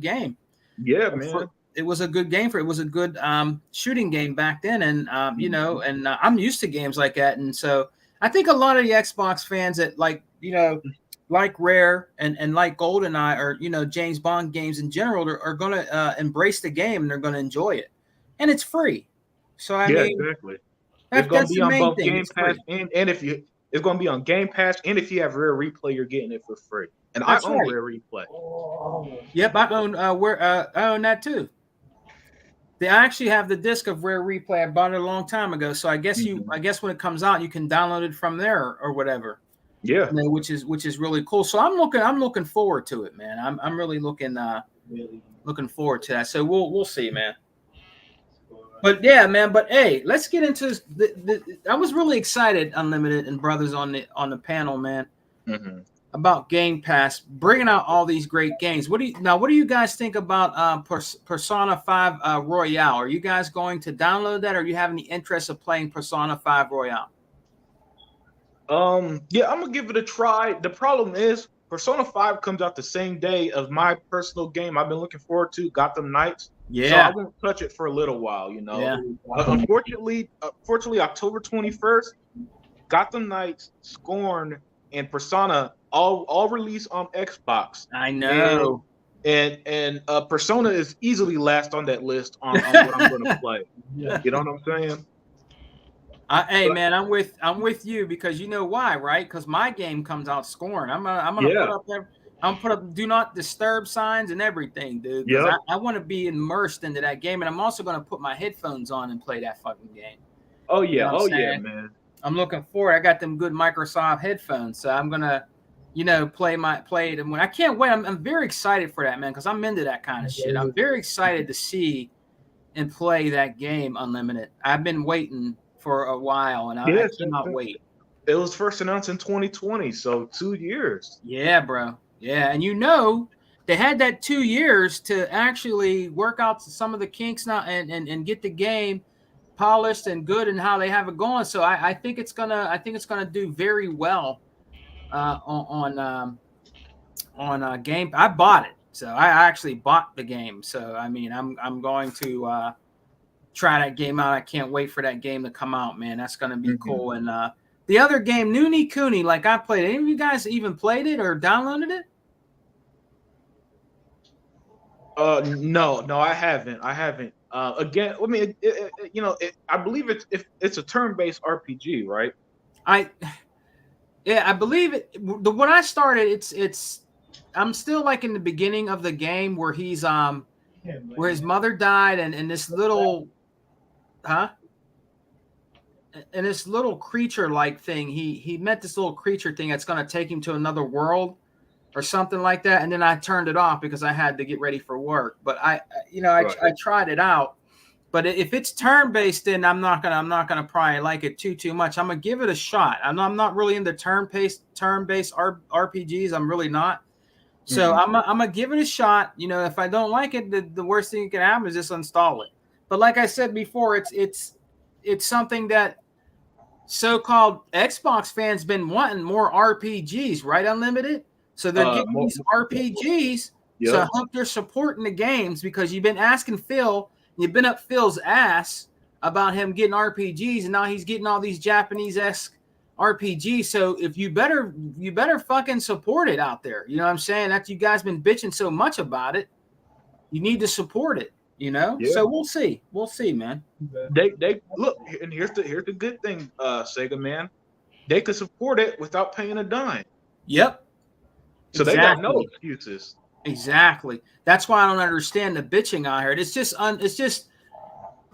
game. Yeah, man. It was a good game it was a good shooting game back then, and I'm used to games like that, and so I think a lot of the Xbox fans that like Rare and like GoldenEye or James Bond games in general are going to embrace the game and they're going to enjoy it, and it's free. So I mean, exactly. It's going to be on both Game Pass and if you, it's going to be on Game Pass, and if you have Rare Replay, you're getting it for free. And I own Rare Replay. Yep, I own that too. They actually have the disc of Rare Replay. I bought it a long time ago, so I guess when it comes out, you can download it from there or whatever. Yeah, You know, which is really cool. So I'm looking forward to it, man. I'm really looking forward to that. So we'll see, man. But yeah, man. But hey, let's get into I was really excited, Unlimited and brothers on the panel, man, about Game Pass bringing out all these great games. What do you guys think about Persona 5 Royale? Are you guys going to download that, or are you having the interest of playing Persona 5 Royale? Yeah, I'm gonna give it a try. The problem is Persona 5 comes out the same day of my personal game I've been looking forward to, Gotham Knights. Yeah. So I won't touch it for a little while, you know. Yeah. Unfortunately, October 21st, Gotham Knights, Scorn, and Persona all release on Xbox. I know. And Persona is easily last on that list on what I'm gonna play. You know what I'm saying? Hey man, I'm with you because you know why, right? Because my game comes out Scorn. I'm gonna put up do not disturb signs and everything, dude. Yeah. I want to be immersed into that game, and I'm also gonna put my headphones on and play that fucking game. Oh yeah, You know yeah, man. I'm looking forward. I got them good Microsoft headphones, so I'm gonna, play it. And when I can't wait, I'm very excited for that, man, because I'm into that kind of shit. I'm very excited to see and play that game, Unlimited. I've been waiting for a while, and I cannot wait. It was first announced in 2020, so 2 years. Yeah, bro. Yeah, and they had that 2 years to actually work out some of the kinks now and get the game polished and good and how they have it going. So I think it's gonna do very well on game. I bought it, so I actually bought the game. So I mean, I'm going to try that game out. I can't wait for that game to come out, man. That's gonna be cool. And the other game, Noonie Cooney, like I played. Any of you guys even played it or downloaded it? No, I haven't. Again, I mean, I believe it's a turn-based RPG, right? I believe it. When I started, I'm still like in the beginning of the game where he's where his mother died and this little and this little creature like thing, he met this little creature thing that's going to take him to another world or something like that, and then I turned it off because I had to get ready for work. But I tried it out. But if it's turn-based, then I'm not gonna probably like it too much. I'm gonna give it a shot. I'm not really into turn-based RPGs. I'm really not. So I'm gonna give it a shot. If I don't like it, the worst thing that can happen is just install it. But like I said before, it's something that so-called Xbox fans been wanting more RPGs, right? Unlimited. So they're getting these RPGs. Yep. So I hope they're supporting the games because you've been asking Phil. You've been up Phil's ass about him getting RPGs, and now he's getting all these Japanese-esque RPGs. So if you better fucking support it out there. You know what I'm saying? That you guys been bitching so much about it. You need to support it. Yeah. So we'll see. We'll see, man. They look, and here's the good thing, Sega man. They could support it without paying a dime. Yep. So exactly. They got no excuses. Exactly. That's why I don't understand the bitching out here. It's just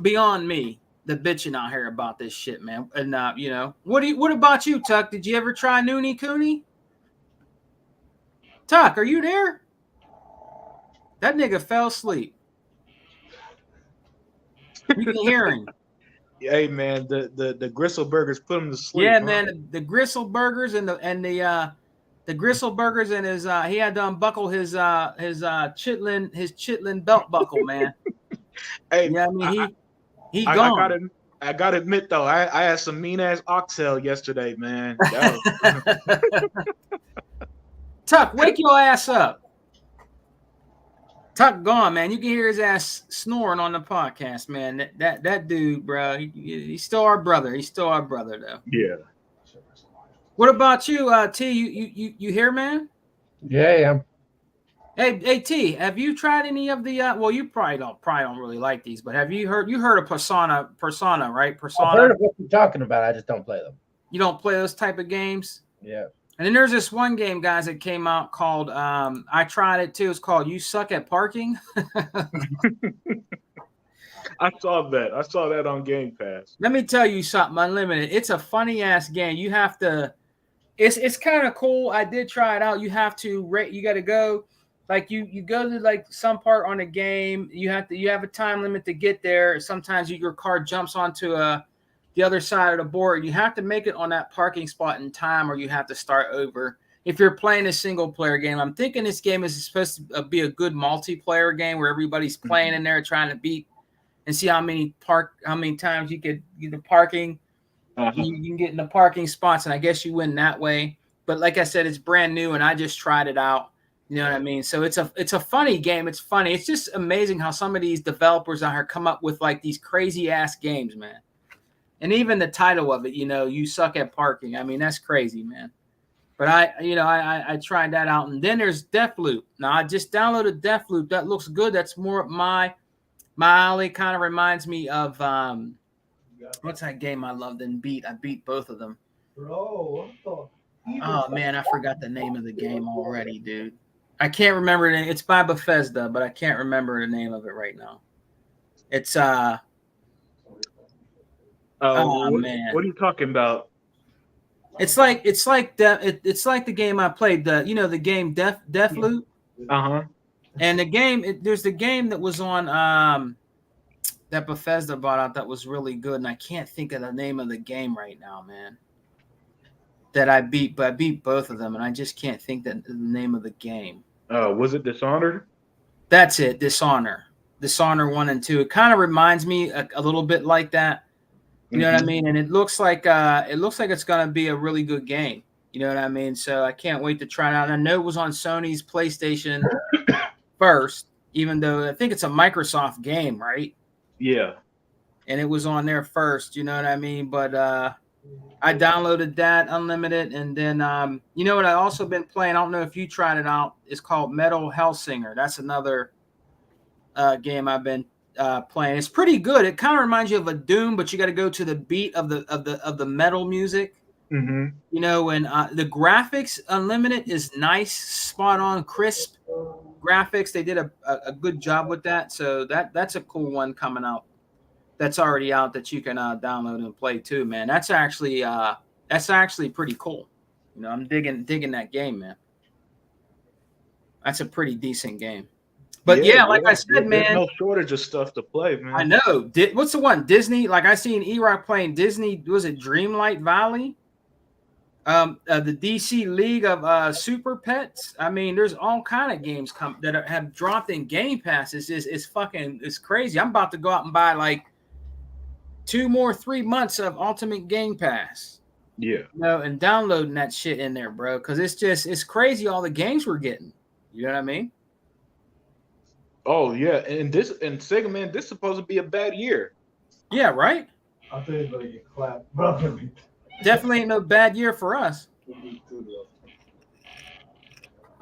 beyond me, the bitching out here about this shit, man. And what about you, Tuck? Did you ever try Noonie Cooney? Tuck, are you there? That nigga fell asleep. You can hear him. Hey man, the Gristle Burgers put him to sleep. Yeah, man, the Gristle Burgers and the Gristle Burgers and his he had to unbuckle his chitlin belt buckle, man. Hey, yeah, I mean he gone. I gotta admit though, I had some mean ass oxtail yesterday, man. Tuck, wake your ass up. Tuck gone, man. You can hear his ass snoring on the podcast, man. That dude, bro. He's still our brother. He's still our brother, though. Yeah. What about you, T? You here, man? Yeah. Hey, T. Have you tried any of the? Well, you probably don't really like these, but have you heard of Persona, right? Persona. I've heard of what you're talking about. I just don't play them. You don't play those type of games? Yeah. And then there's this one game, guys, that came out called, I tried it too. It's called You Suck at Parking. I saw that. I saw that on Game Pass. Let me tell you something, Unlimited. It's a funny ass game. You have to. It's kind of cool. I did try it out. You have to rate. You got to go. Like you go to like some part on a game. You have a time limit to get there. Sometimes your car jumps onto the other side of the board. You have to make it on that parking spot in time, or you have to start over. If you're playing a single player game, I'm thinking this game is supposed to be a good multiplayer game where everybody's playing in there trying to beat and see how many times you could get the parking. You can get in the parking spots, and I guess you win that way. But like I said, it's brand new, and I just tried it out. You know what I mean? So it's a funny game. It's funny. It's just amazing how some of these developers out here come up with like these crazy ass games, man. And even the title of it, you suck at parking. I mean, that's crazy, man. But I tried that out. And then there's Deathloop. Now I just downloaded Deathloop. That looks good. That's more my alley. Kind of reminds me of what's that game I loved and beat? I beat both of them. Bro, Oh man, I forgot the name of the game already, dude. I can't remember it. It's by Bethesda, but I can't remember the name of it right now. It's man, what are you talking about? It's like the game I played. The game Deathloop. And the game there's the game that was on that Bethesda brought out that was really good, and I can't think of the name of the game right now, man. That I beat, but I beat both of them, and I just can't think the name of the game. Was it Dishonored? That's it, Dishonor 1 and 2. It kind of reminds me a little bit like that. You know what I mean? And it looks like it's gonna be a really good game. You know what I mean? So I can't wait to try it out. And I know it was on Sony's PlayStation first, even though I think it's a Microsoft game, right? Yeah. And it was on there first, you know what I mean? But I downloaded that Unlimited, and then you know what I also been playing? I don't know if you tried it out. It's called Metal Hellsinger. That's another game I've been playing. It's pretty good. It kind of reminds you of a Doom, but you got to go to the beat of the metal music. Mm-hmm. And the graphics Unlimited is nice, spot on, crisp graphics. They did a good job with that. So that's a cool one coming out. That's already out that you can download and play too, man. That's actually pretty cool. I'm digging that game, man. That's a pretty decent game. But like I said, man, there's no shortage of stuff to play, man. I know. What's the one? Disney? Like I seen E-Rock playing Disney. Was it Dreamlight Valley? The DC League of Super Pets. I mean, there's all kind of games that have dropped in Game Pass. It's crazy. I'm about to go out and buy like 3 months of Ultimate Game Pass. Yeah. And downloading that shit in there, bro. Because it's crazy all the games we're getting. You know what I mean? Oh yeah, and Sega, man, this is supposed to be a bad year. Yeah, right. I think it's gonna get clapped, brother. Definitely ain't no bad year for us.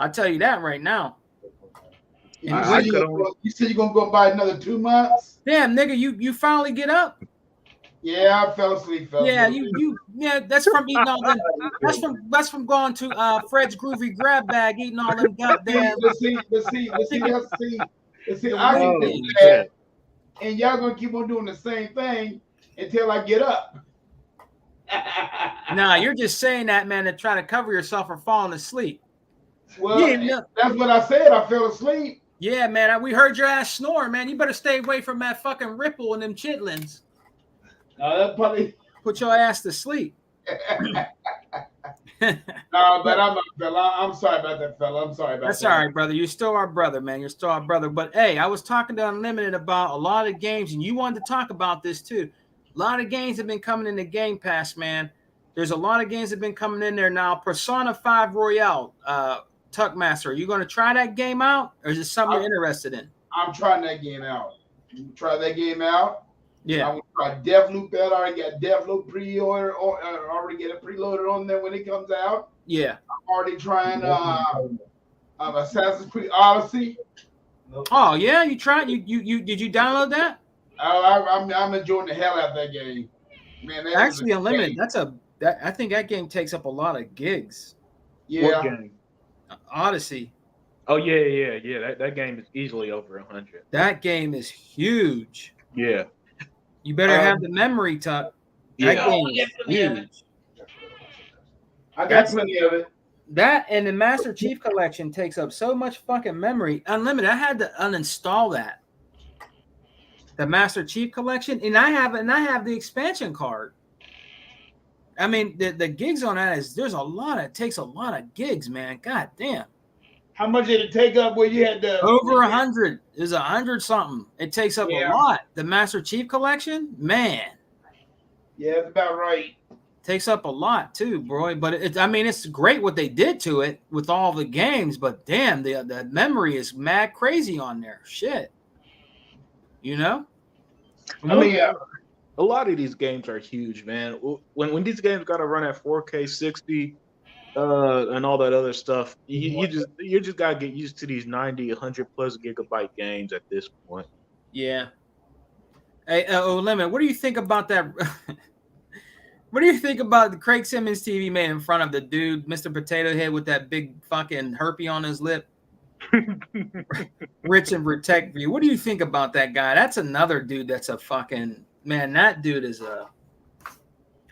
I'll tell you that right now. You said you're gonna go buy another 2 months? Damn, nigga, you finally get up. Yeah, I fell asleep. That's from eating all them. That's from going to Fred's Groovy Grab Bag, eating all them goddamn. See, I can do that, and y'all gonna keep on doing the same thing until I get up. Nah, you're just saying that, man, to try to cover yourself for falling asleep. Well, that's what I said. I fell asleep. Yeah, man, we heard your ass snore, man. You better stay away from that fucking Ripple and them chitlins. That probably put your ass to sleep. No, but I'm sorry about that, fella. I'm sorry about that. That's all right, brother. You're still our brother, man. You're still our brother. But hey, I was talking to Unlimited about a lot of games, and you wanted to talk about this too. A lot of games have been coming in the Game Pass, man. There's a lot of games that have been coming in there now. Persona 5 Royale, Tuckmaster. Are you going to try that game out, or is it something you're interested in? I'm trying that game out. You try that game out. Yeah. I want to try Deathloop. I already got Deathloop pre-order, or already get it preloaded on there when it comes out. Yeah. I'm already trying Assassin's Creed Odyssey. Oh yeah, you tried? You did you download that? I'm enjoying the hell out of that game. Man, actually Unlimited. I think that game takes up a lot of gigs. Yeah. What game? Odyssey. Oh yeah. That game is easily over 100. That game is huge. Yeah. You better have the memory, Tuck. That Yeah. game is huge. I got plenty of it. That and the Master Chief Collection takes up so much fucking memory. Unlimited. I had to uninstall that. The Master Chief Collection, and I have the expansion card. I mean, the gigs on that it takes a lot of gigs, man. God damn. How much did it take up where you had the Over 100 is 100 something. It takes up a Yeah. lot. The Master Chief Collection, man, Yeah, that's about right. takes up a lot too, bro. But it's great what they did to it with all the games. But damn, the memory is mad crazy on there. Shit, you know. I mean, a lot of these games are huge, man. When these games got to run at 4K 60, and all that other stuff, you just gotta get used to these 90, 100 plus gigabyte games at this point. Yeah. Hey, Lemon, what do you think about that? What do you think about the Craig Simmons TV made in front of the dude, Mr. Potato Head, with that big fucking herpy on his lip? Rich and Protect View. What do you think about that guy? That's another dude that's a fucking man. That dude is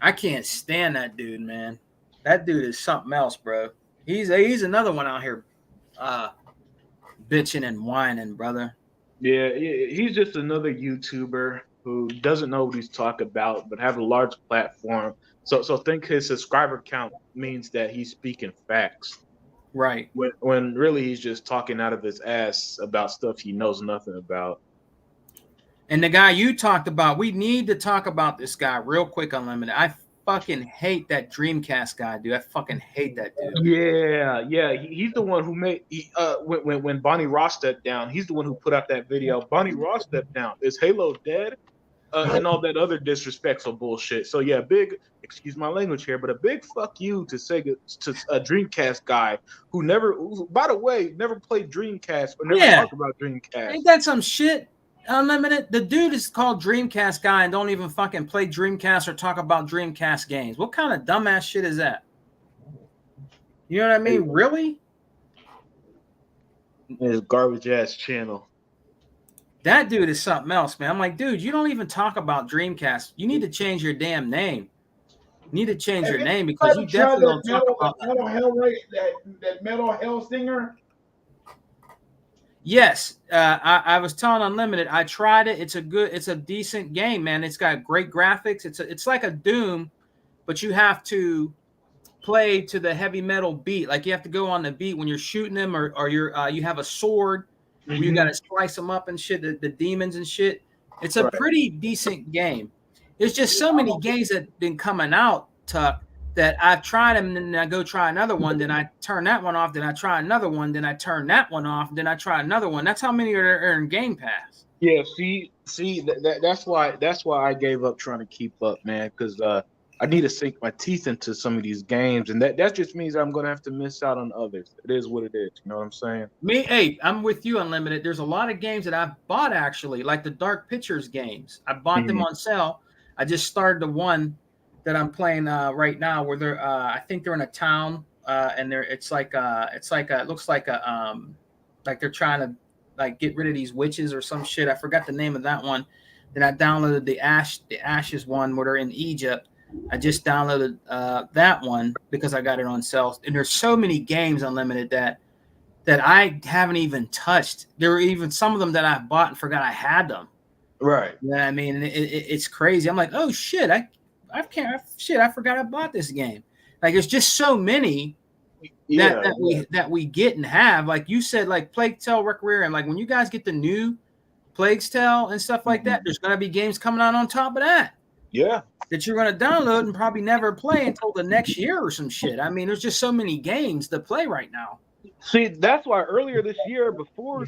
I can't stand that dude, man. That dude is something else, bro. He's another one out here bitching and whining, brother. Yeah, he's just another YouTuber who doesn't know what he's talking about, but have a large platform. So think his subscriber count means that he's speaking facts. Right. When really he's just talking out of his ass about stuff he knows nothing about. And the guy you talked about, we need to talk about this guy real quick, Unlimited. I fucking hate that Dreamcast guy, dude. I fucking hate that dude. Yeah. He's the one who made when Bonnie Ross stepped down. He's the one who put out that video. Bonnie Ross stepped down. Is Halo dead? And all that other disrespectful bullshit. So yeah, excuse my language here, but a big fuck you to Sega, to a Dreamcast guy who by the way, never played Dreamcast or never talked about Dreamcast. Ain't that some shit? Unlimited. The dude is called Dreamcast guy and don't even fucking play Dreamcast or talk about Dreamcast games. What kind of dumbass shit is that? You know what I mean? Really? His garbage ass channel. That dude is something else, man. I'm like, dude, you don't even talk about Dreamcast. You need to change your damn name. You need to change your name because you definitely don't talk about that Metal Hell singer. Yes, I was telling Unlimited. I tried it. It's a decent game, man. It's got great graphics. It's like a Doom, but you have to play to the heavy metal beat. Like you have to go on the beat when you're shooting them, or you have a sword. Mm-hmm. You got to slice them up and shit. The demons and shit. It's a pretty decent game. There's just so many games that been coming out, Tuck, that I've tried them, and then I go try another one, then I turn that one off, then I try another one, then I turn that one off, then I try another one. That's how many are in Game Pass. Yeah, see, that's why I gave up trying to keep up, man, because I need to sink my teeth into some of these games, and that just means I'm gonna have to miss out on others. It is what it is, you know what I'm saying? Hey, I'm with you, Unlimited. There's a lot of games that I've bought actually, like the Dark Pictures games. I bought them on sale. I just started the one that I'm playing right now, where they're I think they're in a town, and it looks like they're trying to like get rid of these witches or some shit. I forgot the name of that one. Then I downloaded the Ashes one where they're in Egypt. I just downloaded that one because I got it on sale. And there's so many games Unlimited that I haven't even touched. There were even some of them that I bought and forgot I had them. Right. Yeah, I mean it's crazy. I'm like, oh shit, I forgot I bought this game. Like there's just so many that we get and have. Like you said, like Plague Tale Requiem. Like when you guys get the new Plague's Tale and stuff like that, there's gonna be games coming out on top of that. Yeah. That you're gonna download and probably never play until the next year or some shit. I mean, there's just so many games to play right now. See, that's why earlier this year, before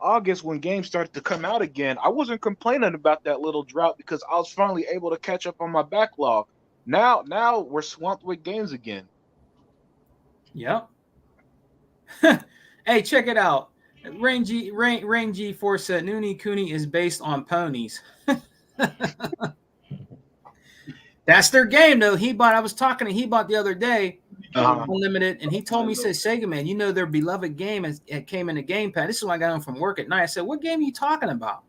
August, when games started to come out again, I wasn't complaining about that little drought because I was finally able to catch up on my backlog. Now we're swamped with games again. Yep. Hey, check it out. Rain G4 said Noonie Cooney is based on ponies. That's their game, though. I was talking to Hebot the other day, Unlimited, and he told me, he said, Sega Man, you know their beloved game it came in the Game Pass. This is when I got home from work at night. I said, what game are you talking about?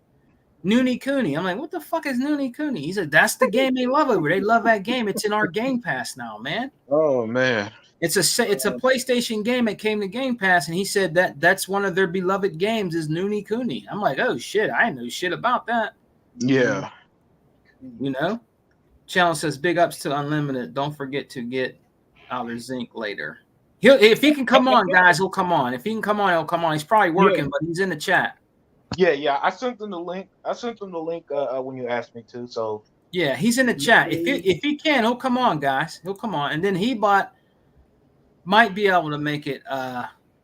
Noonie Cooney. I'm like, what the fuck is Noonie Cooney? He said, that's the game they love over. They love that game. It's in our Game Pass now, man. Oh man. It's a PlayStation game that came to Game Pass, and he said that's one of their beloved games is Noonie Cooney. I'm like, oh shit, I know shit about that. Yeah. You know? Challenge says, big ups to Unlimited. Don't forget to get Outer Zinc later. If he can come on, guys, he'll come on. If he can come on, he'll come on. He's probably working, but he's in the chat. Yeah. I sent them the link. When you asked me to. So yeah, he's in the chat. If he can, he'll come on, guys. He'll come on, and then Hebot might be able to make it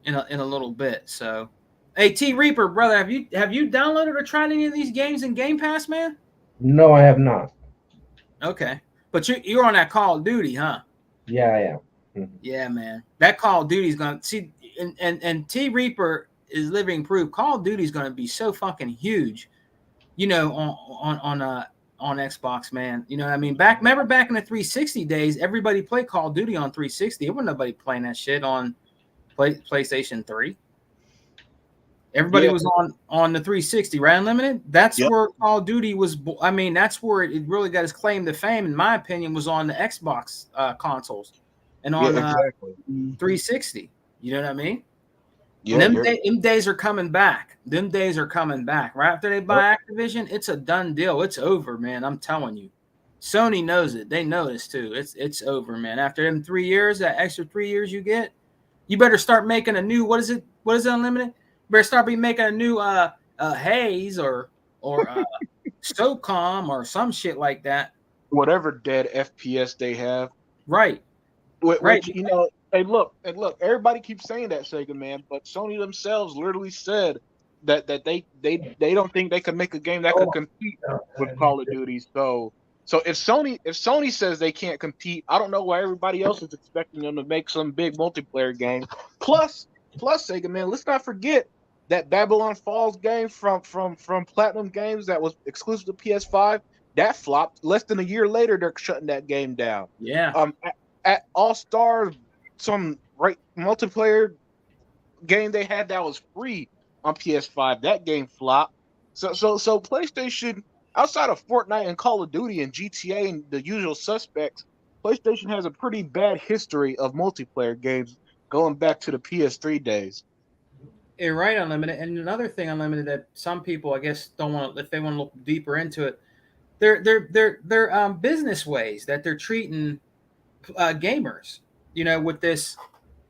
in a little bit. So, hey, T Reaper, brother, have you downloaded or tried any of these games in Game Pass, man? No, I have not. Okay, but you're on that Call of Duty, huh? Yeah, I am. Yeah, man. That Call of Duty is gonna see, and T Reaper is living proof. Call of Duty is gonna be so fucking huge, you know, on Xbox, man. You know what I mean? Remember back in the 360 days, everybody played Call of Duty on 360. There wasn't nobody playing that shit on PlayStation 3. Everybody was on the 360, right? Unlimited. That's where Call of Duty was. I mean, that's where it really got its claim to fame, in my opinion, was on the Xbox consoles and on 360. You know what I mean? Yeah, them days are coming back. Them days are coming back. Right after they buy Activision, it's a done deal. It's over, man. I'm telling you. Sony knows it. They know this too. It's over, man. After them 3 years, that extra 3 years you get, you better start making a new. What is it? Unlimited? You better start making a new Haze or SOCOM or some shit like that. Whatever dead FPS they have. Right. Which, you know, hey, look, everybody keeps saying that, Sega, man, but Sony themselves literally said that they don't think they can make a game that could compete with Call of Duty. So if Sony says they can't compete, I don't know why everybody else is expecting them to make some big multiplayer game. Plus, Sega, man, let's not forget that Babylon Falls game from Platinum Games that was exclusive to PS5, that flopped. Less than a year later, they're shutting that game down. Yeah. At All Stars, some multiplayer game they had that was free on PS5, that game flopped. So PlayStation, outside of Fortnite and Call of Duty and GTA and the usual suspects, PlayStation has a pretty bad history of multiplayer games going back to the PS3 days. You're right, Unlimited. And another thing, Unlimited, that some people, I guess, don't want, if they want to look deeper into it, they're business ways that they're treating gamers, you know, with this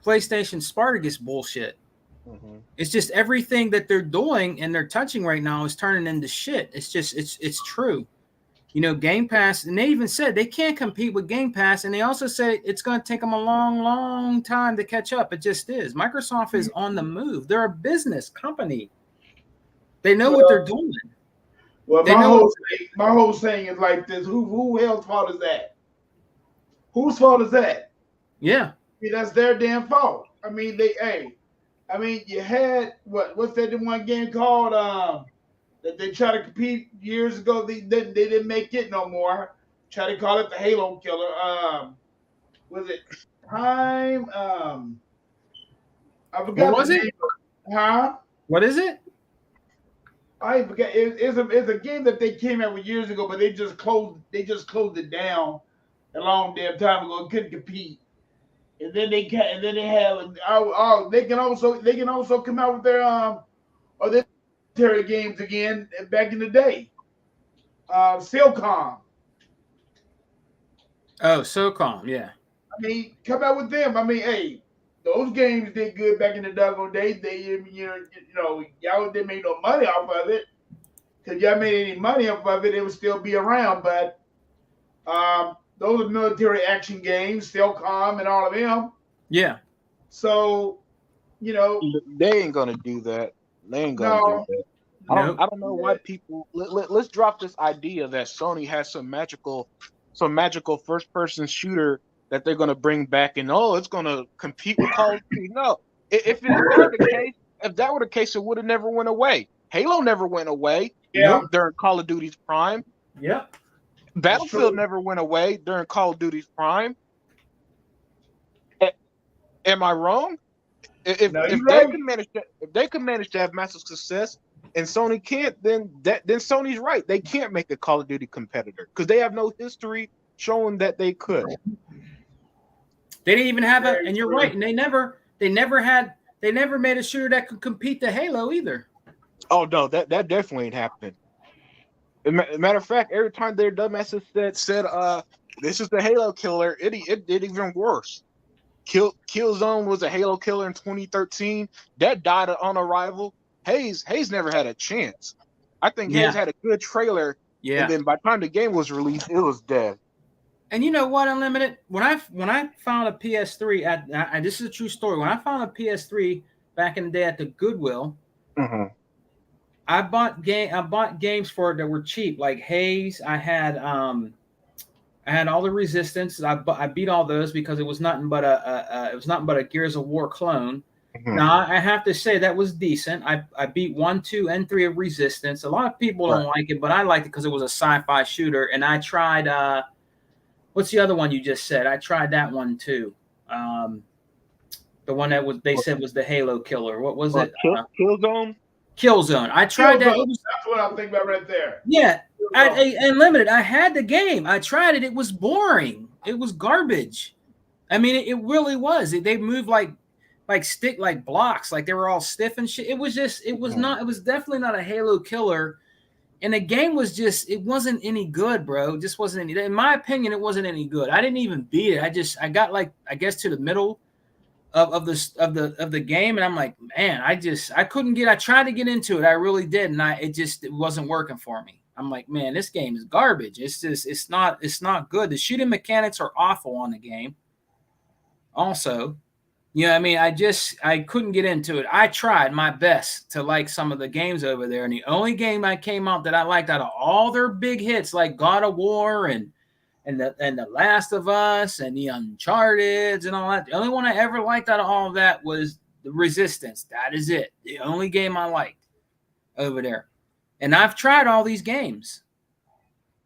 PlayStation Spartacus bullshit. Mm-hmm. It's just everything that they're doing and they're touching right now is turning into shit. It's just, it's true. You know, Game Pass, and they even said they can't compete with Game Pass, and they also say it's going to take them a long, long time to catch up. It just is. Microsoft is on the move. They're a business company. They know what they're doing. Well, my whole saying is like this: who else's fault is that? Whose fault is that? Yeah, I mean, that's their damn fault. I mean, you had what's that one game called? That they tried to compete years ago. They didn't make it no more. Try to call it the Halo Killer. Was it Time? I forgot. What was it? Huh? What is it? I forgot. It's a game that they came out with years ago, but they just closed it down a long damn time ago. Couldn't compete. And then they have. They can also come out with their Terry games again back in the day. SOCOM. Oh, SOCOM, yeah. I mean, come out with them. I mean, hey, those games did good back in the doggone days. They, y'all didn't make no money off of it. Because y'all made any money off of it, it would still be around. But those are military action games, SOCOM and all of them. Yeah. So, they ain't gonna do that. They ain't gonna do that. I don't know why people. Let's drop this idea that Sony has some magical first-person shooter that they're gonna bring back, and it's gonna compete with Call of Duty. No, if that were the case, it would have never went away. Halo never went away. Yeah. During Call of Duty's prime. Yep. Battlefield never went away during Call of Duty's prime. Am I wrong? If they can manage to have massive success and Sony can't, then Sony's right. They can't make a Call of Duty competitor because they have no history showing that they could. They didn't even have Very and you're true. right. And they never made a shooter that could compete to Halo either. Oh no, that definitely ain't happening. Matter of fact, every time their dumbasses said this is the Halo killer, it did even worse. Killzone was a Halo killer in 2013. That died on arrival. Haze never had a chance. I think Yeah. Haze had a good trailer, Yeah. and then by the time the game was released, it was dead. And you know what, Unlimited? When I found a PS3 and this is a true story. When I found a PS3 back in the day at the Goodwill, Mm-hmm. I bought games for it that were cheap, like Haze. I had all the Resistance. I beat all those because it was nothing but a Gears of War clone. Mm-hmm. Now I have to say that was decent. I beat 1, 2, and 3 of Resistance. A lot of people don't like it, but I liked it because it was a sci-fi shooter. And I tried what's the other one you just said? I tried that one too. The one that they said was the Halo killer. What was it? Killzone. Killzone. I tried that. It was, That's what I'm thinking about right there. yeah. Unlimited. I had the game. I tried it. It was boring. It was garbage. I mean, it really was. They moved like blocks, like they were all stiff and shit. It was definitely not a Halo killer. And the game was it wasn't any good, bro. It just wasn't any, in my opinion, it wasn't any good. I didn't even beat it. I got to the middle of the game, and I'm like, man, I couldn't get. I tried to get into it. I really did, and it wasn't working for me. I'm like, man, this game is garbage. It's not good. The shooting mechanics are awful on the game. Also, you know what I mean? I couldn't get into it. I tried my best to like some of the games over there, and the only game I came out that I liked out of all their big hits, like God of War and the Last of Us and the Uncharted and all that, the only one I ever liked out of all of that was the Resistance. That is it. The only game I liked over there. And I've tried all these games.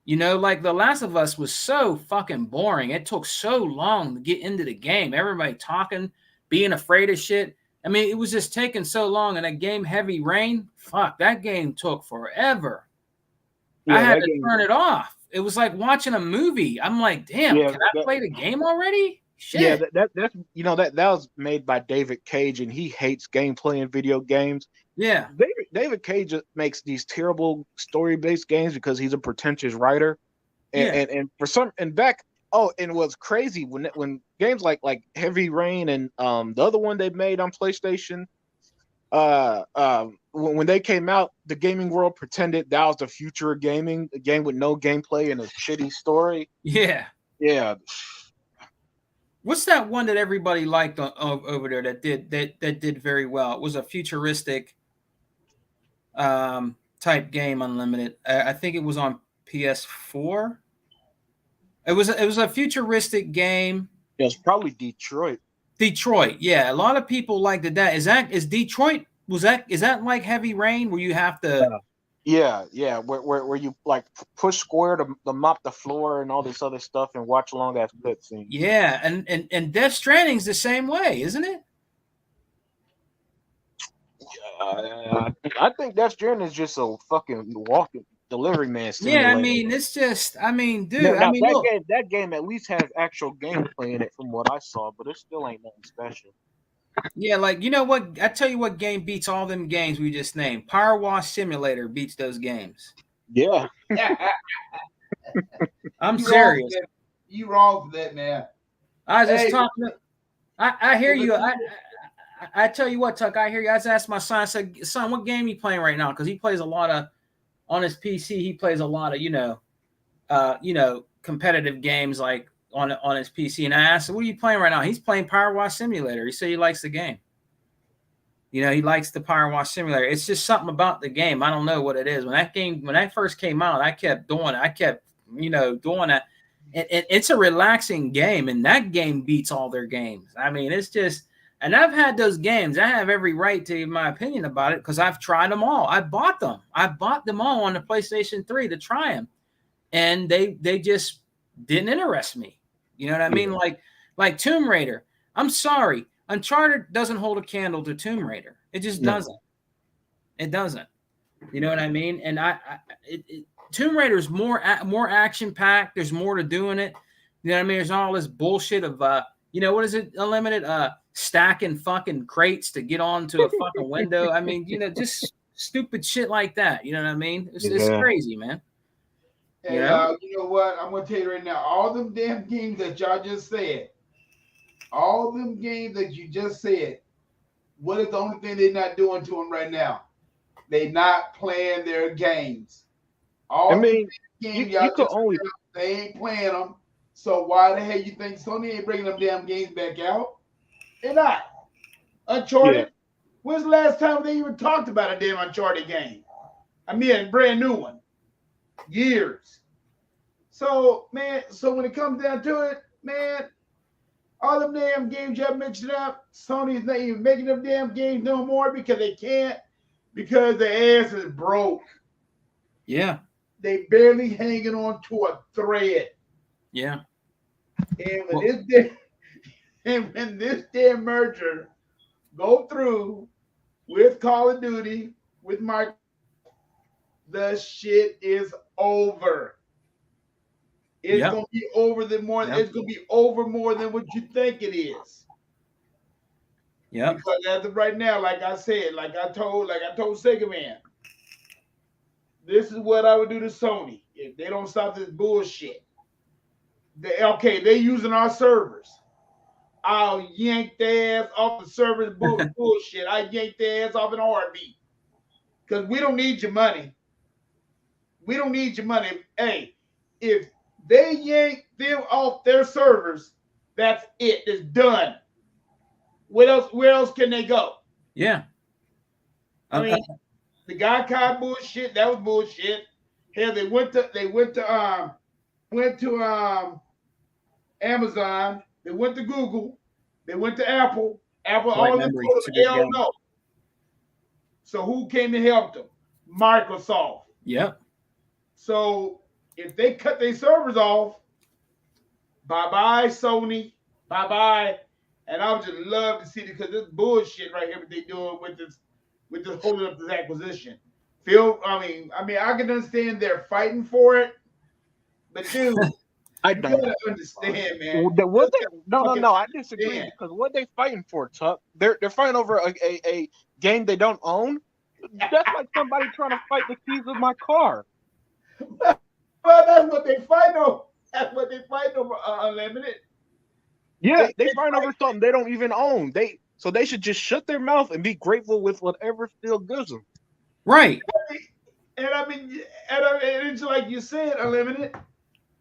You know, like The Last of Us was so fucking boring. It took so long to get into the game. Everybody talking, being afraid of shit. I mean, it was just taking so long. And that game, Heavy Rain, fuck, that game took forever. Yeah, I had to turn it off. It was like watching a movie. I'm like, damn, can I play the game already? Shit. Yeah, that's that was made by David Cage, and he hates gameplay in video games. Yeah. David Cage makes these terrible story-based games because he's a pretentious writer. And for some and what's crazy when games like Heavy Rain and the other one they made on PlayStation, when they came out, the gaming world pretended that was the future of gaming, a game with no gameplay and a shitty story. Yeah. Yeah. What's that one that everybody liked over there that did very well? It was a futuristic type game, Unlimited. I think it was on PS4. It was a futuristic game. Yeah, it's probably Detroit. Detroit, yeah. A lot of people liked that. Is Detroit? Is that like Heavy Rain where you have to? Yeah. Where you like push square to mop the floor and all this other stuff and watch long ass cutscenes. Yeah, and Death Stranding's the same way, isn't it? I think Death Stranding is just a fucking walking delivery man. Yeah, I mean, it's just, dude. That game at least has actual gameplay in it from what I saw, but it still ain't nothing special. Yeah, like, you know what? I tell you what game beats all them games we just named. Power Wash Simulator beats those games. Yeah. I'm serious. You wrong for that, man. I was just talking. I hear you. I tell you what, Tuck. I hear you. I just asked my son. I said, "Son, what game are you playing right now?" Because he plays a lot of on his PC. He plays a lot of competitive games like on his PC. And I asked him, "What are you playing right now?" He's playing Power Wash Simulator. He said he likes the game. You know, he likes the Power Wash Simulator. It's just something about the game. I don't know what it is. When that first came out, I kept doing it. I kept doing it. And it's a relaxing game, and that game beats all their games. I mean, it's just. And I've had those games. I have every right to give my opinion about it because I've tried them all. I bought them. I bought them all on the PlayStation 3 to try them. And they just didn't interest me. You know what I mean? Like Tomb Raider. I'm sorry. Uncharted doesn't hold a candle to Tomb Raider. It just doesn't. It doesn't. You know what I mean? And Tomb Raider is more action packed. There's more to doing it. You know what I mean? There's all this bullshit of what is it? Unlimited stacking fucking crates to get onto a fucking window. I mean, just stupid shit like that. You know what I mean? It's crazy, man. And you know what? I'm gonna tell you right now, all them damn games that y'all just said, all them games that you just said, what is the only thing they're not doing to them right now? They not playing their games. All games y'all just they ain't playing them. So why the hell you think Sony ain't bringing them damn games back out? They're not. Uncharted. Yeah. When's the last time they even talked about a damn Uncharted game? I mean, a brand new one. Years. So, man, when it comes down to it, man, all them damn games y'all mentioned up, Sony's not even making them damn games no more because they can't, because their ass is broke. Yeah. They barely hanging on to a thread. Yeah. And when this damn merger go through with Call of Duty, with Microsoft, the shit is over. It's gonna be over It's gonna be over more than what you think it is. Yeah. Because as of right now, like I said, like I told Sega Man, this is what I would do to Sony if they don't stop this bullshit. They using our servers. I'll yank their ass off the servers bullshit. I yank their ass off an heartbeat. Because we don't need your money. We don't need your money. Hey, if they yank them off their servers, that's it. It's done. Where else can they go? Yeah. I mean, the Gaikai bullshit, that was bullshit. Hell, they went to Amazon, they went to Google, they went to Apple. All of them told them, hell no. So who came to help them? Microsoft. Yep. So if they cut their servers off, bye-bye, Sony. Bye-bye. And I would just love to see it because this bullshit right here what they doing with this holding up this acquisition. I can understand they're fighting for it, but dude, I don't understand, man. No, I disagree because what they fighting for, Tuck? They're fighting over a game they don't own. That's like somebody trying to fight the keys of my car. Well, that's what they fight over. That's what they fight over, Unlimited. Yeah, they fight over something they don't even own. So they should just shut their mouth and be grateful with whatever still gives them. Right. And it's like you said, Unlimited.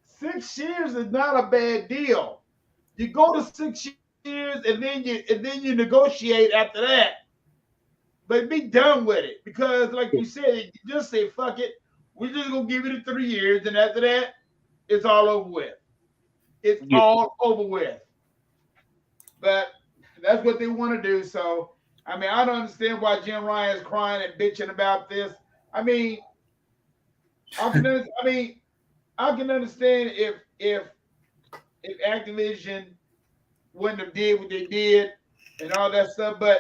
6 years is not a bad deal. You go to 6 years and then you negotiate after that. But be done with it because, like you said, you just say fuck it. We're just gonna give it the 3 years, and after that, it's all over with. It's all over with. But that's what they want to do. So, I mean, I don't understand why Jim Ryan is crying and bitching about this. I mean, I can understand if Activision wouldn't have did what they did and all that stuff, but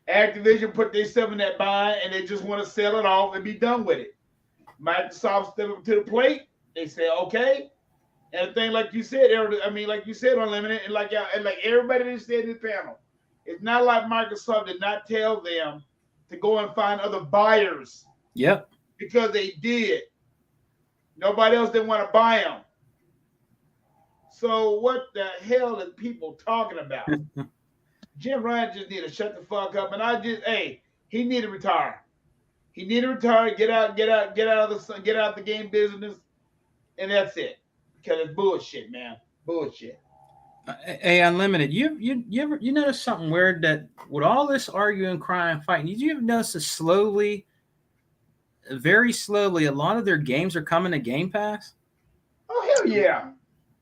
Activision put themselves in that bind and they just want to sell it off and be done with it. Microsoft stepped up to the plate. They said, okay. And the thing, like you said, Unlimited, and like everybody that said in the panel, it's not like Microsoft did not tell them to go and find other buyers. Yep. Because they did. Nobody else didn't want to buy them. So what the hell is people talking about? Jim Ryan just need to shut the fuck up. And he need to retire. He need to retire, get out of the game business, and that's it. Because it's bullshit, man. Bullshit. Hey, Unlimited, you ever notice something weird that with all this arguing, crying, fighting, did you ever notice that very slowly, a lot of their games are coming to Game Pass? Oh, hell yeah.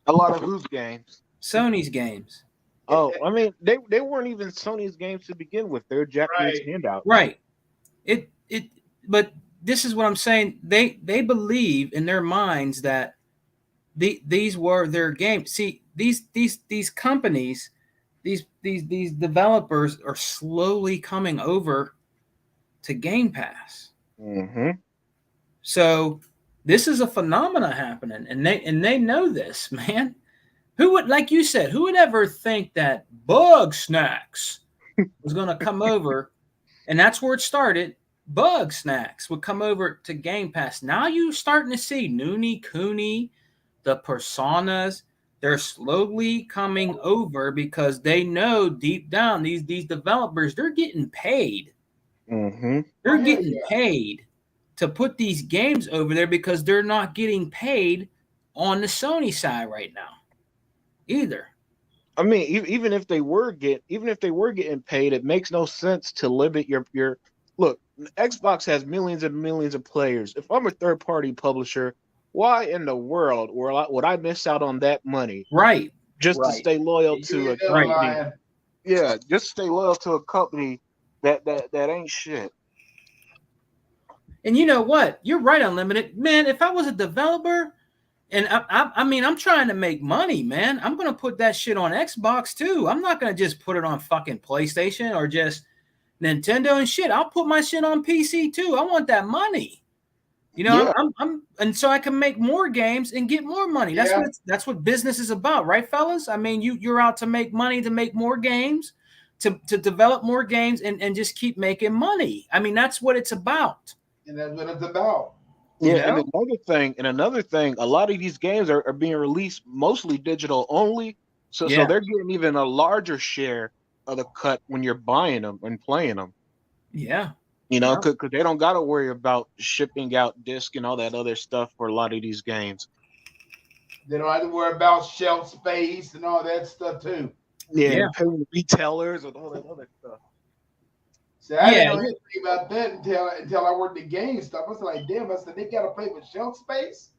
A lot of whose games? Sony's games. Oh, I mean, they weren't even Sony's games to begin with. They're Japanese handout. Right. But this is what I'm saying. They believe in their minds that these were their games. See, these companies, these developers are slowly coming over to Game Pass. Mm-hmm. So this is a phenomena happening, and they know this, man. Who would, like you said, who would ever think that Bug Snacks was going to come over, and that's where it started. Bug Snacks would come over to Game Pass. Now you're starting to see Noonie Cooney, the Personas. They're slowly coming over because they know deep down these developers, they're getting paid. Mm-hmm. They're getting paid to put these games over there because they're not getting paid on the Sony side right now either. I mean, even if they were getting paid, it makes no sense to limit your look. Xbox has millions and millions of players. If I'm a third party publisher, why in the world would I miss out on that money? Right. Just to stay loyal to a company. Yeah, just stay loyal to a company that ain't shit. And you know what? You're right, Unlimited. Man, if I was a developer and I mean, I'm trying to make money, man. I'm going to put that shit on Xbox too. I'm not going to just put it on fucking PlayStation or just Nintendo and shit. I'll put my shit on PC too. I want that money. You know, Yeah. I'm and so I can make more games and get more money. That's what business is about, right, fellas? I mean, you're out to make money, to make more games, to develop more games and just keep making money. I mean, that's what it's about. And that's what it's about. Yeah, You know? and another thing, a lot of these games are being released mostly digital only. So Yeah. they're getting even a larger share of the cut when you're buying them and playing them. Yeah. You know, Yeah. because they don't got to worry about shipping out disc and all that other stuff for a lot of these games. They don't have to worry about shelf space and all that stuff too. Yeah. And paying retailers and all that other stuff. See, I didn't Yeah. know anything about that until I worked the game stuff. I was like, damn, I said they gotta pay for shelf space.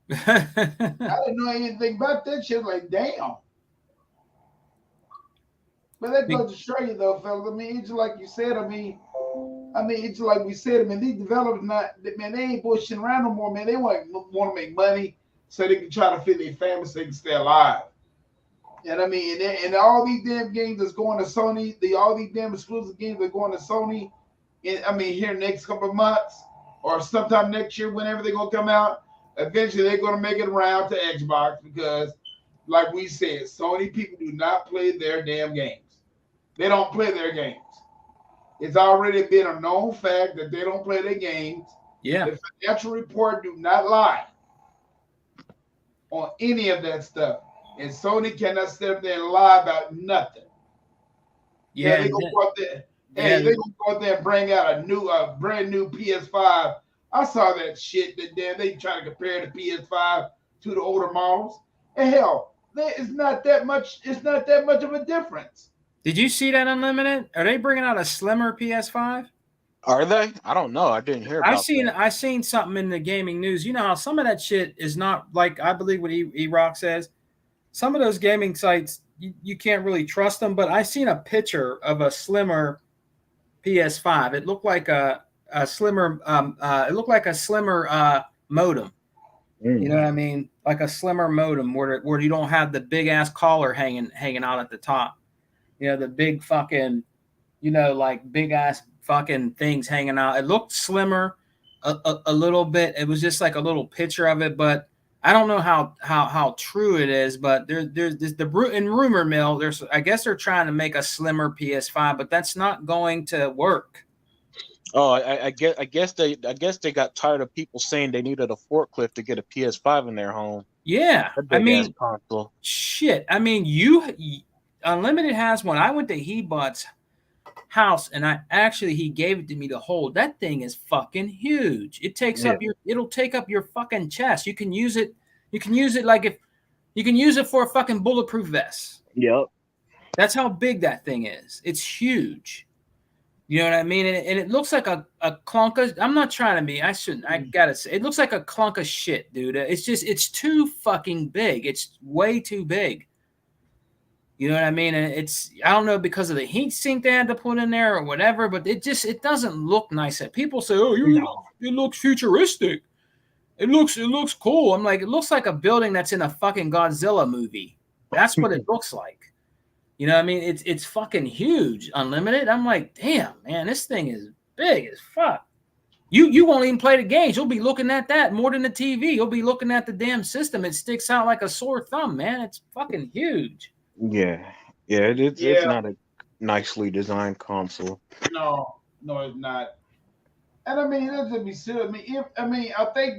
I didn't know anything about that shit. Like, damn. But that goes to show you though, fellas. I mean, it's like you said, I mean, it's like we said, I mean, these developers they ain't bullshitting around no more, man. They want to make money so they can try to feed their family so they can stay alive. And I mean, and all these damn games that's going to Sony, all these damn exclusive games are going to Sony. Here next couple of months or sometime next year, whenever they're gonna come out, eventually they're gonna make it around to Xbox because, like we said, Sony people do not play their damn games. They don't play their games. It's already been a known fact that they don't play their games. Yeah. The financial report do not lie on any of that stuff. And Sony cannot sit up there and lie about nothing. Yeah. They gonna go out there. Hey, they gonna go out there and bring out a brand new PS5. I saw that shit that they try to compare the PS5 to the older models. And hell, it's not that much. It's not that much of a difference. Did you see that, Unlimited? Are they bringing out a slimmer PS5? Are they? I don't know. I didn't hear about that. I seen something in the gaming news. You know how some of that shit is not like, I believe what E-Rock says. Some of those gaming sites, you can't really trust them, but I seen a picture of a slimmer PS5. It looked like a slimmer modem. You know what I mean? Like a slimmer modem where you don't have the big ass collar hanging out at the top. You know, the big fucking, like big ass fucking things hanging out. It looked slimmer a little bit. It was just like a little picture of it, but I don't know how true it is. But there's in rumor mill. I guess they're trying to make a slimmer PS5, but that's not going to work. Oh, I guess they got tired of people saying they needed a forklift to get a PS5 in their home. Yeah, I mean, console. Shit. I mean, Unlimited has one. I went to Hebot's house and he gave it to me to hold. That thing is fucking huge. It takes it'll take up your fucking chest. You can use it for a fucking bulletproof vest. Yep. That's how big that thing is. It's huge. You know what I mean? And it looks like a clunk of, I'm not trying to be, I gotta say, it looks like a clunk of shit, dude. It's too fucking big. It's way too big. You know what I mean? And I don't know, because of the heat sink they had to put in there or whatever, but it doesn't look nice. People say, oh, it looks futuristic. It looks cool. I'm like, it looks like a building that's in a fucking Godzilla movie. That's what it looks like. You know what I mean? It's fucking huge, Unlimited. I'm like, damn, man, this thing is big as fuck. You won't even play the games. You'll be looking at that more than the TV. You'll be looking at the damn system. It sticks out like a sore thumb, man. It's fucking huge. Yeah, it's Yeah. not a nicely designed console. No, it's not. And I mean, let's just be serious. I think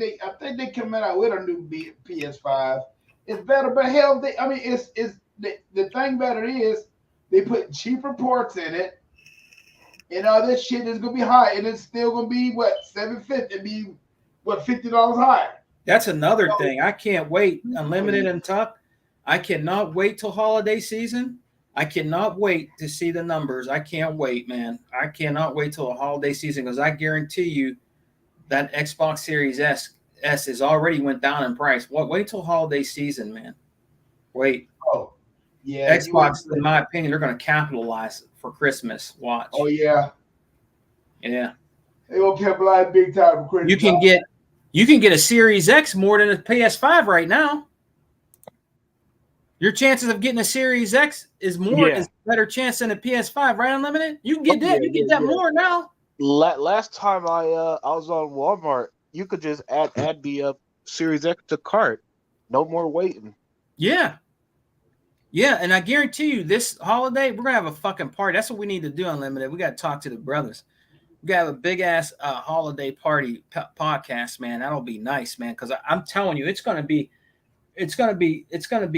they coming out with a new PS5. It's better, but hell, it's the thing about it is they put cheaper ports in it, and all this shit is gonna be high, and it's still gonna be what $750, be what $50 higher. That's another thing. I can't wait. Unlimited and Tuck. I cannot wait till holiday season. I cannot wait to see the numbers. I can't wait, man. I cannot wait till the holiday season because I guarantee you that Xbox Series S is already went down in price. Wait till holiday season, man. Wait. Oh, yeah. Xbox, in my opinion, they're going to capitalize for Christmas. Watch. Oh yeah. Yeah. They will capitalize big time for Christmas. You can get a Series X more than a PS5 right now. Your chances of getting a Series X is better chance than a PS5, right? Unlimited. You can get that. You get that more now. Last time I was on Walmart, you could just add the Series X to cart. No more waiting. Yeah. Yeah, and I guarantee you this holiday, we're going to have a fucking party. That's what we need to do, Unlimited. We got to talk to the brothers. We got to have a big-ass holiday party podcast, man. That'll be nice, man, because I'm telling you, it's going to be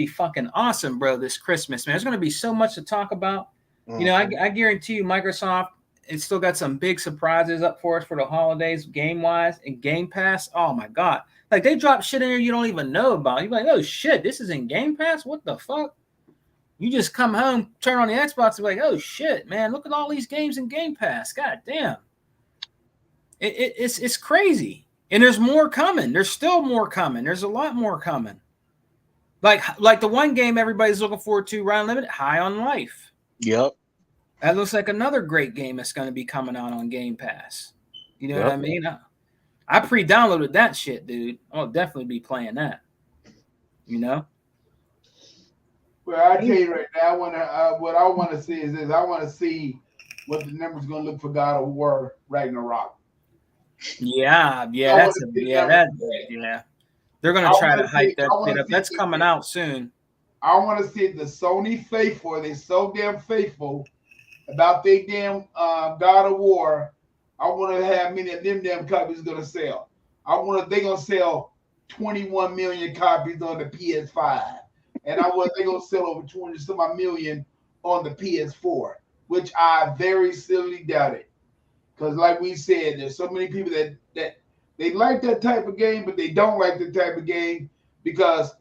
fucking awesome, bro, this Christmas, man. There's going to be so much to talk about. Mm-hmm. You know, I guarantee you Microsoft has still got some big surprises up for us for the holidays, game-wise, and Game Pass. Oh, my God. Like, they drop shit in here you don't even know about. You're like, oh, shit, this is in Game Pass? What the fuck? You just come home, turn on the Xbox, and be like, oh, shit, man, look at all these games in Game Pass. God damn. It's crazy. And there's more coming. There's still more coming. There's a lot more coming. Like the one game everybody's looking forward to, Ryan Limited, High on Life. Yep. That looks like another great game that's going to be coming out on Game Pass. You know what I mean? I pre-downloaded that shit, dude. I'll definitely be playing that. You know? Well, I tell you right now, what I want to see is this. I want to see what the numbers going to look for God of War Ragnarok. Yeah. They're going to try to hype that shit up. That's coming out soon. I want to see the Sony faithful. They're so damn faithful about their damn God of War. I want to have many of them damn copies going to sell. They're going to sell 21 million copies on the PS5. And they're going to sell over 200 million on the PS4, which I very silly doubted. Because like we said, there's so many people that they like that type of game, but they don't like the type of game because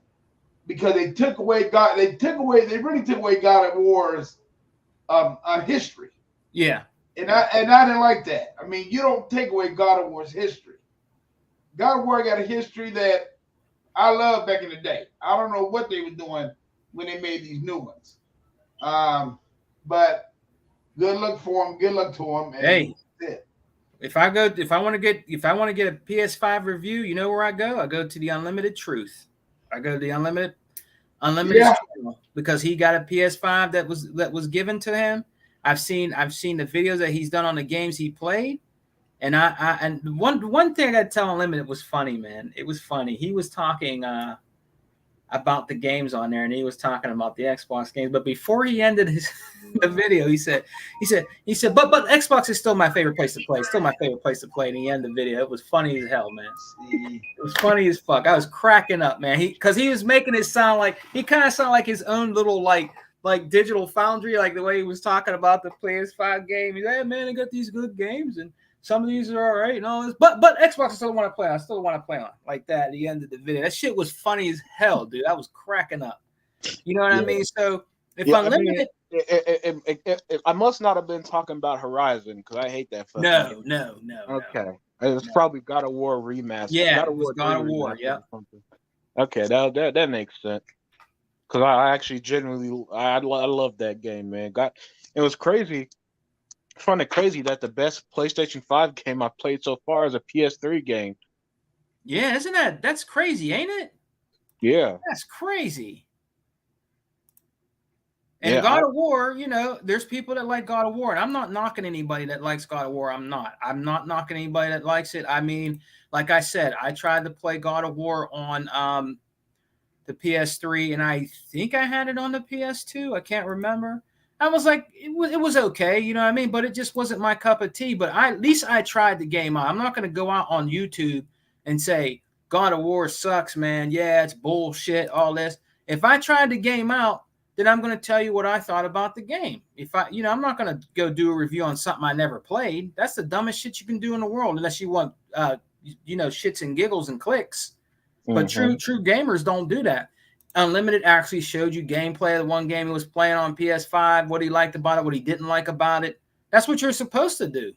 they really took away God of War's history. Yeah. And I didn't like that. I mean, you don't take away God of War's history. God of War got a history that I loved back in the day. I don't know what they were doing when they made these new ones. But good luck for them. Good luck to them. And hey, if I want to get a PS5 review, you know where I go? I go to the Unlimited Truth. I go to the Unlimited channel because he got a PS5 that was given to him. I've seen the videos that he's done on the games he played. And and one thing I got to tell Unlimited was funny, man. It was funny. He was talking about the games on there, and he was talking about the Xbox games. But before he ended the video, he said, but Xbox is still my favorite place to play. Still my favorite place to play. And he ended the video. It was funny as hell, man. It was funny as fuck. I was cracking up, man. Because he was making it sound like he kind of sounded like his own little like Digital Foundry, like the way he was talking about the PS5 game. He's like, hey, man, I got these good games and some of these are all right and all this, but Xbox I still want to play on. I still want to play on like that at the end of the video. That shit was funny as hell, dude. I was cracking up. You know what I mean? So if Unlimited, I must not have been talking about Horizon because I hate that. No. Okay, it's probably God of War remastered. Yeah, God of War. Yeah. Okay, that makes sense. Because I actually genuinely I love that game, man. It was crazy. I find it crazy that the best PlayStation 5 game I've played so far is a PS3 game. Yeah, that's crazy, ain't it? Yeah. That's crazy. And Yeah, God of War, there's people that like God of War, and I'm not knocking anybody that likes God of War. I'm not knocking anybody that likes it. I mean, like I said, I tried to play God of War on the PS3, and I think I had it on the PS2. I can't remember. I was like, it was okay, you know what I mean? But it just wasn't my cup of tea. But at least I tried the game out. I'm not going to go out on YouTube and say God of War sucks, man. Yeah, it's bullshit, all this. If I tried the game out, then I'm going to tell you what I thought about the game. If I'm not going to go do a review on something I never played. That's the dumbest shit you can do in the world, unless you want, shits and giggles and clicks. But true gamers don't do that. Unlimited actually showed you gameplay of the one game he was playing on PS5, what he liked about it, what he didn't like about it. That's what you're supposed to do.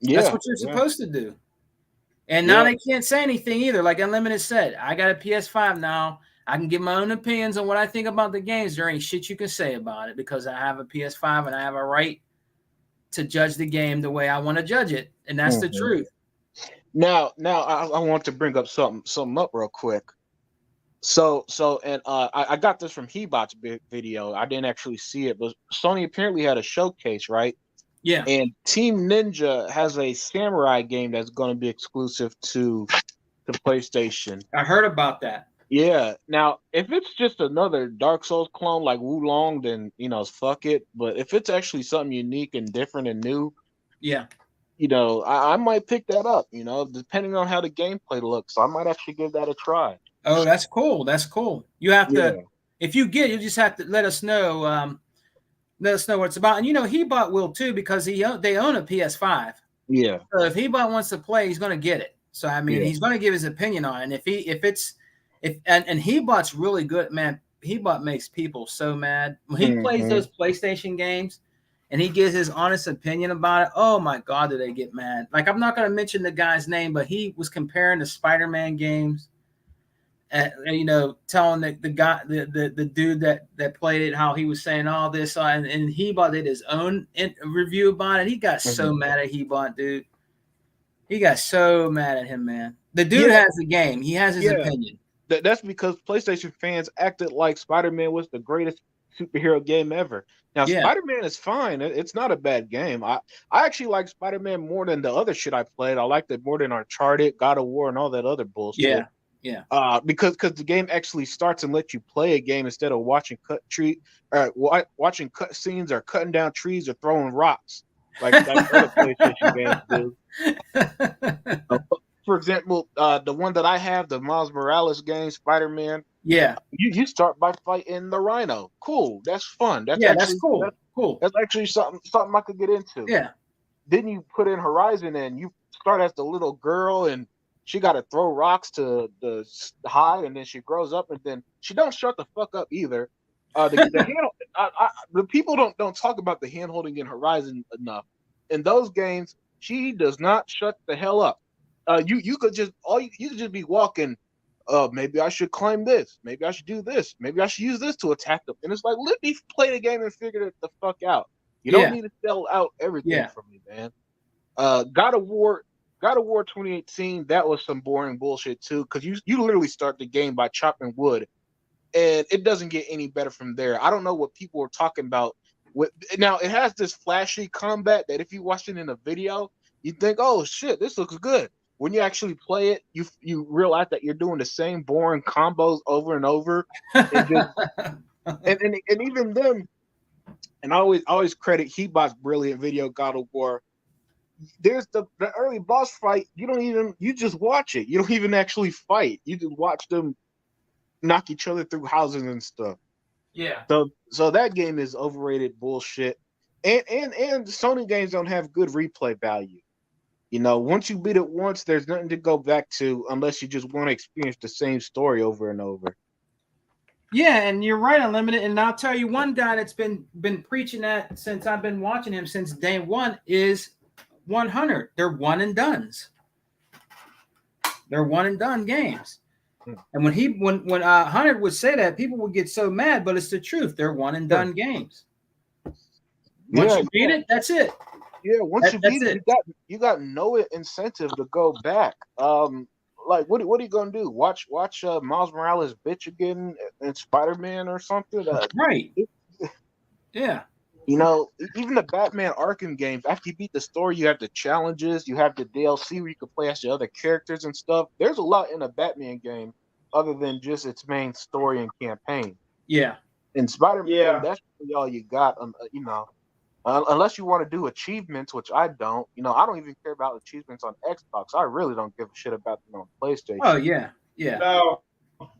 yeah, That's what you're supposed to do. And now they can't say anything either. Like Unlimited said, I got a PS5 now. I can give my own opinions on what I think about the games. There ain't shit you can say about it because I have a PS5 and I have a right to judge the game the way I want to judge it. And that's the truth. Now I want to bring up something up real quick. I got this from Hebot's video. I didn't actually see it, but Sony apparently had a showcase, right? Yeah. And Team Ninja has a samurai game that's going to be exclusive to PlayStation. I heard about that. Yeah. Now, if it's just another Dark Souls clone like Wulong, then fuck it. But if it's actually something unique and different and new, yeah, I might pick that up. Depending on how the gameplay looks, I might actually give that a try. Oh, that's cool. That's cool. You have to, if you get, you just have to let us know. Let us know what it's about. And Hebot will too, because they own a PS5. Yeah. So if Hebot wants to play, he's going to get it. So I mean, he's going to give his opinion on it. And Hebot's really good, man. Hebot makes people so mad when he plays those PlayStation games, and he gives his honest opinion about it. Oh my God, do they get mad? Like, I'm not going to mention the guy's name, but he was comparing the Spider-Man games. Telling the guy, the dude that played it, how he was saying all this, and Hebot did his own review about it. He got so mad at Hebot, dude. He got so mad at him, man. The dude has the game. He has his opinion. That's because PlayStation fans acted like Spider-Man was the greatest superhero game ever. Now, Spider-Man is fine. It's not a bad game. I actually like Spider-Man more than the other shit I played. I liked it more than Uncharted, God of War, and all that other bullshit. Yeah. Because the game actually starts and lets you play a game instead of watching watching cut scenes or cutting down trees or throwing rocks like other PlayStation games do. For example, the one that I have, the Miles Morales game, Spider-Man. Yeah, you start by fighting the Rhino. Cool, that's fun. That's cool. Cool. That's actually something I could get into. Yeah. Then you put in Horizon, and you start as the little girl, and she got to throw rocks to the hide, and then she grows up, and then she don't shut the fuck up either. The people don't talk about the hand holding in Horizon enough. In those games, she does not shut the hell up. You could just be walking. Maybe I should climb this. Maybe I should do this. Maybe I should use this to attack them. And it's like, let me play the game and figure it the fuck out. You don't need to sell out everything from me, man. God of War 2018, that was some boring bullshit too, because you literally start the game by chopping wood, and it doesn't get any better from there. I don't know what people are talking about. Now it has this flashy combat that if you watch it in a video, you think, oh shit, this looks good. When you actually play it, you realize that you're doing the same boring combos over and over, and even then, and I always credit Hebot's brilliant video God of War. There's the early boss fight. You just watch it. You don't even actually fight. You just watch them knock each other through houses and stuff. Yeah. So that game is overrated bullshit. And Sony games don't have good replay value. Once you beat it once, there's nothing to go back to unless you just want to experience the same story over and over. Yeah, and you're right, Unlimited. And I'll tell you, one guy that's been preaching that since I've been watching him since day one is 100. They're one and dones. They're one and done games. And when 100 would say that, people would get so mad, but it's the truth. They're one and done games. Once you beat it, that's it. Yeah, once you beat it, you got no incentive to go back. like what are you gonna do? Watch Miles Morales bitch again in Spider-Man or something? Right. Yeah. You know, even the Batman Arkham games, after you beat the story, you have the challenges, you have the DLC where you can play as the other characters and stuff. There's a lot in a Batman game other than just its main story and campaign. Yeah. In Spider-Man, Yeah. that's really all you got. You know, unless you want to do achievements, which I don't. You know, I don't even care about achievements on Xbox. I really don't give a shit about them on PlayStation. Oh yeah. Yeah. No,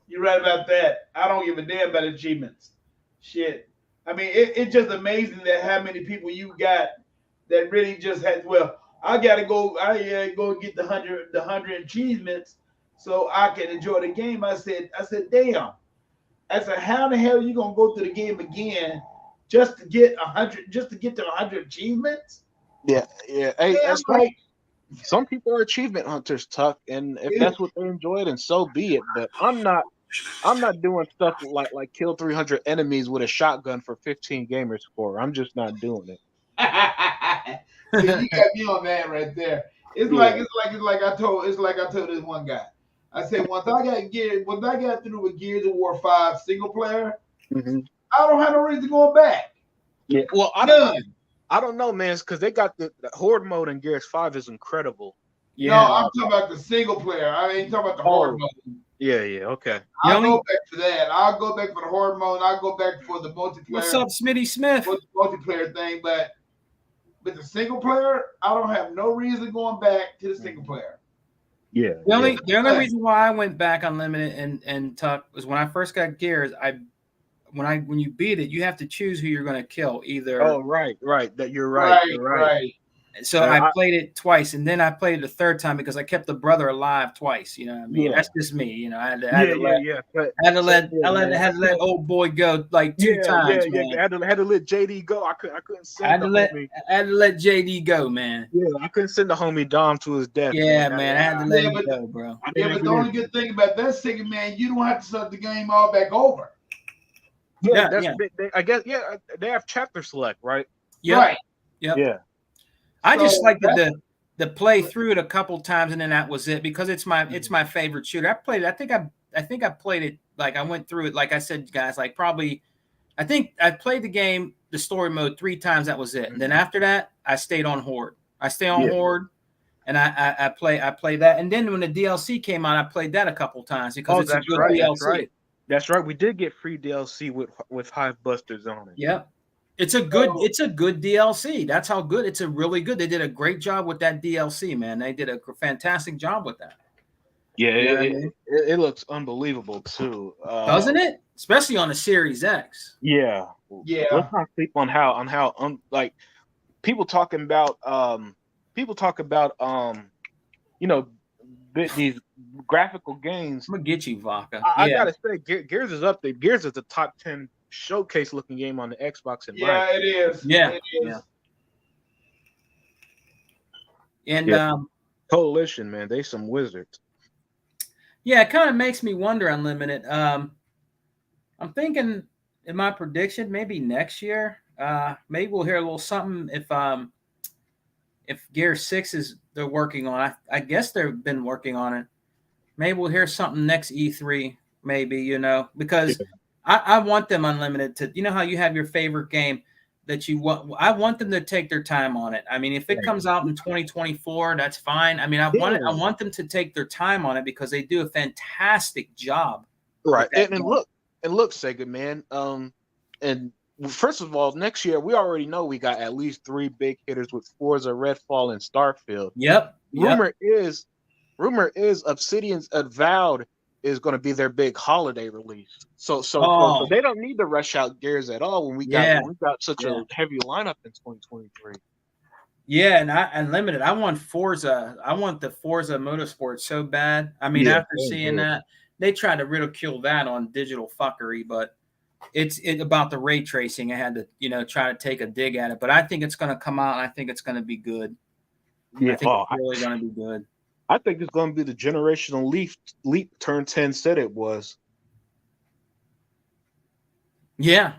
you're right about that. I don't give a damn about achievements. Shit. I mean, it's just amazing that how many people you got that really just had. Well, I gotta go. I go get the hundred achievements so I can enjoy the game. I said, damn. I said, how the hell are you gonna go through the game again just to get 100, just to get to 100 achievements? Yeah. Hey, Yeah, that's like, some people are achievement hunters, Tuck, and if that's what they enjoy, then so be it. But I'm not doing stuff like kill 300 enemies with a shotgun for 15 gamer score. I'm just not doing it. see, you got me on that right there. It's like I told this one guy. I said once I got through with Gears of War 5 single player, Mm-hmm. I don't have no reason going back. Yeah. Well, I don't know, man, because they got the Horde mode in Gears 5 is incredible. Yeah. No, I'm talking about the single player. I ain't talking about the horde mode. Yeah, okay. I'll go back to that. I'll go back for the horde mode. I'll go back for the multiplayer. What's up, Smitty Smith? For the multiplayer thing, but with the single player, I don't have no reason going back to the single player. Yeah. The only reason why I went back unlimited and Tuck was when I first got Gears. When you beat it, you have to choose who you're going to kill. Either. Oh, right. That you're right. Right. So I played it twice, and then I played it a third time because I kept the brother alive twice. You know what I mean? Yeah. That's just me. You know, I had to let old boy go like two times. Man. I had to let JD go. I couldn't send I had to let JD go, man. Yeah, I couldn't send the homie Dom to his death. Yeah, man, I had to let him go, bro. Yeah, but the only good thing about that single, man, you don't have to start the game all back over. Yeah. I guess they have chapter select, right? Yep. Right. Yep. Yeah. I just like the play through it a couple times and then that was it because it's my favorite shooter. I played it. I think I played it like I went through it like I said, guys. Like probably, I think I played the game the story mode 3 times. That was it. And then after that, I stayed on Horde. Horde, and I played that. And then when the DLC came out, I played that a couple times because it's a good DLC. That's right. We did get free DLC with Hive Busters on it. Yep. It's a good DLC. That's how good. It's a really good. They did a great job with that DLC, man. They did a fantastic job with that. Yeah, it looks unbelievable too. Doesn't it? Especially on the Series X. Yeah. Let's not sleep on how like people talk about these graphical games. I'm gonna get you, Vodka. I gotta say, Gears is up there. Gears is the top 10 showcase looking game on the Xbox. It is. Yeah, it is. And Coalition, man, they some wizards. Yeah, it kind of makes me wonder, Unlimited. I'm thinking in my prediction, maybe next year, maybe we'll hear a little something if Gear 6 they're working on. I guess they've been working on it. Maybe we'll hear something next E3, maybe, because I want them, Unlimited, to, you know how you have your favorite game that you want. I want them to take their time on it. I mean, if it comes out in 2024, that's fine. I mean, I want them to take their time on it because they do a fantastic job. Right. And look, Sega, man. And first of all, next year we already know we got at least 3 big hitters with Forza, Redfall, and Starfield. Yep. Rumor is Obsidian's Avowed is going to be their big holiday release. So they don't need to rush out Gears at all when we got such a heavy lineup in 2023. Yeah, and Unlimited, I want Forza. I want the Forza Motorsport so bad. I mean, after seeing that, they tried to ridicule that on digital fuckery, but it's about the ray tracing. I had to, try to take a dig at it, but I think it's going to come out, and I think it's going to be good. Yeah, I think it's really going to be good. I think it's going to be the generational leap Turn 10 said it was. Yeah.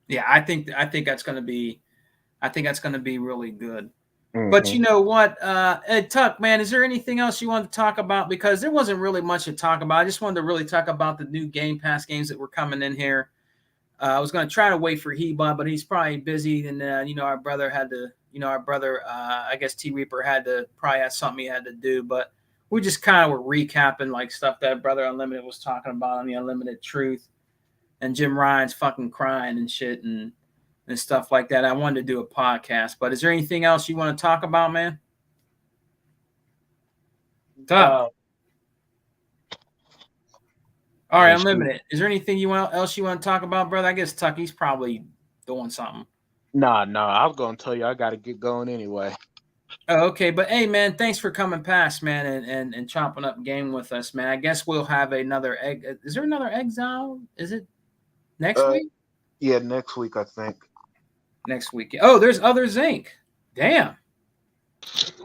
I think that's going to be really good. But Mhm. you know what, Ed Tuck, man, is there anything else you want to talk about? Because there wasn't really much to talk about. I just wanted to really talk about the new Game Pass games that were coming in here. I was going to try to wait for Heba, but he's probably busy. And, our brother had to, I guess T Reaper probably had something he had to do. But we just kind of were recapping like stuff that Brother Unlimited was talking about on the Unlimited Truth. And Jim Ryan's fucking crying and shit and stuff like that. I wanted to do a podcast. But is there anything else you want to talk about, man? Tuck. All right, Unlimited. Is there anything else you want to talk about, brother? I guess Tucky's probably doing something. Nah. I was gonna tell you I gotta get going anyway. Oh, okay, but hey, man, thanks for coming past, man, and chopping up game with us, man. I guess we'll have another egg. Is there another Exile? Is it next week? Yeah, next week I think. Next week. Oh, there's Other Zinc. Damn.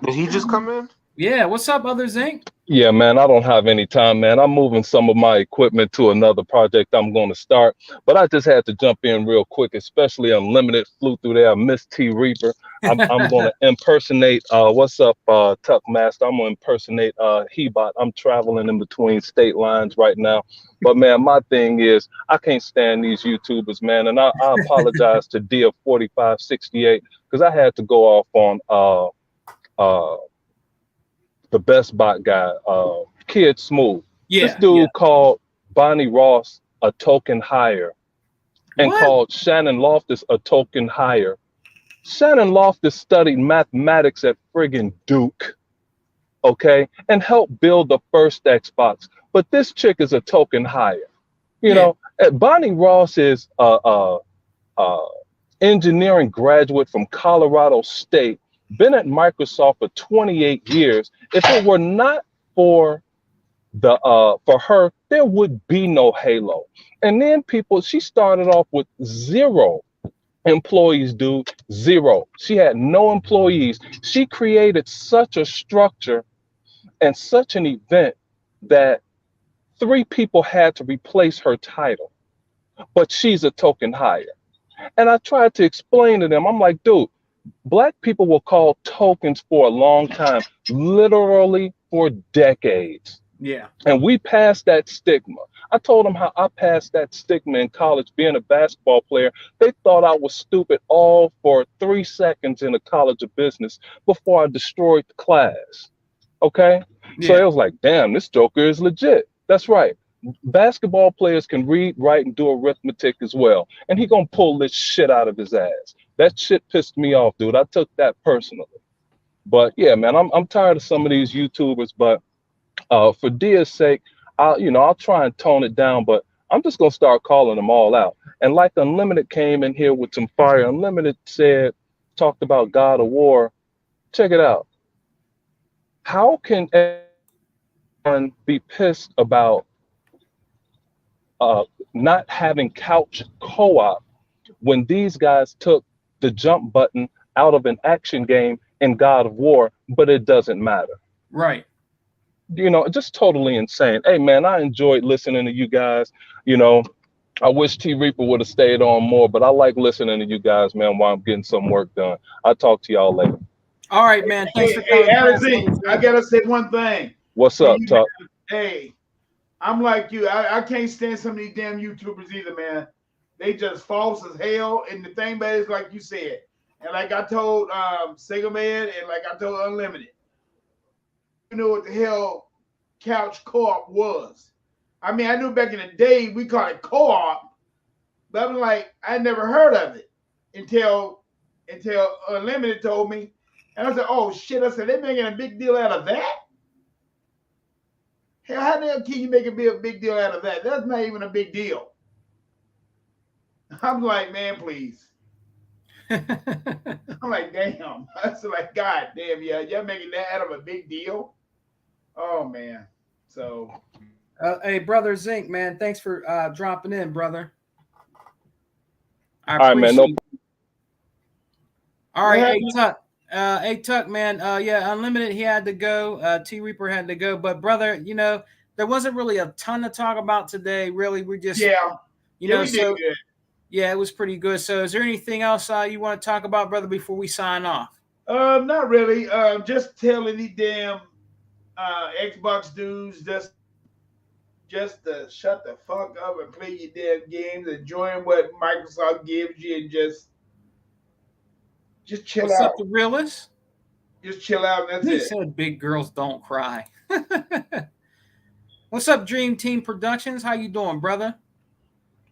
Did he just come in? Yeah. What's up, Other Zinc? Yeah, man, I don't have any time, man. I'm moving some of my equipment to another project I'm going to start, but I just had to jump in real quick, especially Unlimited flew through there. Miss T Reaper. I'm going to impersonate. What's up, Tuck Master? I'm going to impersonate Hebot. I'm traveling in between state lines right now. But, man, my thing is I can't stand these YouTubers, man. And I apologize to Dia4568 because I had to go off on the Best Bot guy, Kid Smooth. Yeah. This dude called Bonnie Ross a token higher and called Shannon Loftus a token higher. Shannon Loftus studied mathematics at friggin' Duke, okay, and helped build the first Xbox. But this chick is a token higher. You know, Bonnie Ross is engineering graduate from Colorado State, been at Microsoft for 28 years. If it were not for for her, there would be no Halo. And then she started off with 0 employees, dude. 0. She had no employees. She created such a structure and such an event that 3 people had to replace her title. But she's a token higher. And I tried to explain to them, I'm like, dude, Black people were called tokens for a long time, literally for decades. Yeah. And we passed that stigma. I told them how I passed that stigma in college being a basketball player. They thought I was stupid all for 3 seconds in the College of Business before I destroyed the class. Okay? So it was like, damn, this joker is legit. That's right. Basketball players can read, write, and do arithmetic as well. And he gonna pull this shit out of his ass. That shit pissed me off, dude. I took that personally. But yeah, man, I'm tired of some of these YouTubers. But for Dia's sake, I'll try and tone it down. But I'm just gonna start calling them all out. And like Unlimited came in here with some fire. Unlimited talked about God of War. Check it out. How can anyone be pissed about not having couch co-op when these guys took the jump button out of an action game in God of War, but it doesn't matter? Right. Just totally insane. Hey, man, I enjoyed listening to you guys. I wish T Reaper would have stayed on more, but I like listening to you guys, man, while I'm getting some work done. I'll talk to y'all later. All right, man. Thanks for coming. Hey, Alizé, I got to say one thing. What's up, Tuck? Hey, I'm like you. I can't stand some of these damn YouTubers either, man. They just false as hell. And the thing about it is, like you said, and like I told Sega Man and like I told Unlimited, you know what the hell couch co-op was. I mean, I knew back in the day we called it co-op, but I'm like, I never heard of it until Unlimited told me. And I said, oh shit, I said, they're making a big deal out of that? Hell, how the hell can you make a big deal out of that? That's not even a big deal. I'm like, man, please. I'm like, damn. I was like, God damn, yeah, y'all making that out of a big deal? Oh, man. So. Hey, Brother Zinc, man, thanks for dropping in, brother. All right, man. No. All right, hey, Tuck, man. Yeah, Unlimited, he had to go. T Reaper had to go. But, brother, there wasn't really a ton to talk about today. Really, we just, we did good. Yeah, it was pretty good. So is there anything else you want to talk about, brother, before we sign off? Not really. Just tell any damn Xbox dudes just to shut the fuck up and play your damn games, enjoying what Microsoft gives you, and just chill What's out. up, the realist? Just chill out. And He that's it. said big girls don't cry. What's up, Dream Team Productions? How you doing, brother?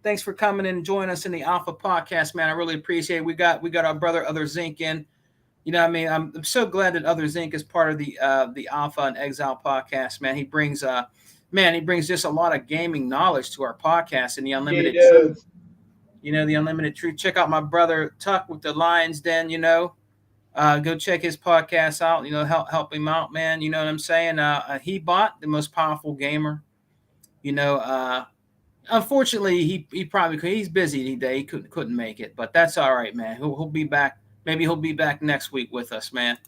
Thanks for coming and joining us in the Alpha Podcast, man. I really appreciate it. We got our brother Other Zinc in. You know what I mean? I'm so glad that Other Zinc is part of the Alpha and Exile podcast, man. He brings just a lot of gaming knowledge to our podcast and the Unlimited Truth. You know, the Unlimited Truth. Check out my brother Tuck with the Lions Den, you know. Go check his podcast out, you know, help him out, man. You know what I'm saying? He bought the most powerful gamer, you know, unfortunately he probably could, he's busy today. He couldn't make it, but that's all right, man. He'll be back. Maybe he'll be back next week with us, man.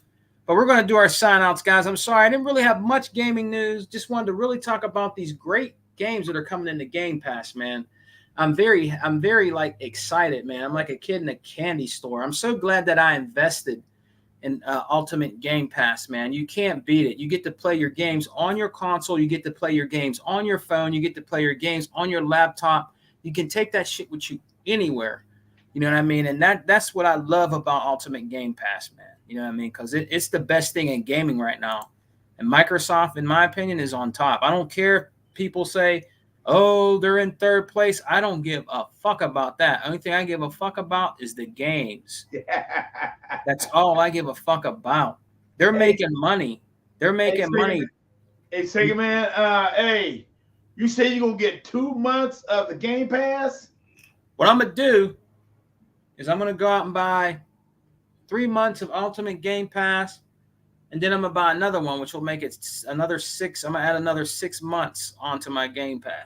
But we're going to do our sign outs, guys. I'm sorry. I didn't really have much gaming news. Just wanted to really talk about these great games that are coming into Game Pass, man. I'm very like excited, man. I'm like a kid in a candy store. I'm so glad that I invested in Ultimate Game Pass, man. You can't beat it. You get to play your games on your console. You get to play your games on your phone. You get to play your games on your laptop. You can take that shit with you anywhere. You know what I mean? And that's what I love about Ultimate Game Pass, man. You know what I mean? Because it's the best thing in gaming right now. And Microsoft, in my opinion, is on top. I don't care if people say, oh, they're in third place. I don't give a fuck about that. Only thing I give a fuck about is the games. That's all I give a fuck about. They're making money. They're making money. Hey, Sega Man, hey, you say you're going to get 2 months of the Game Pass? What I'm going to do is I'm going to go out and buy 3 months of Ultimate Game Pass, and then I'm going to buy another one, which will make it another 6. I'm going to add another 6 months onto my Game Pass.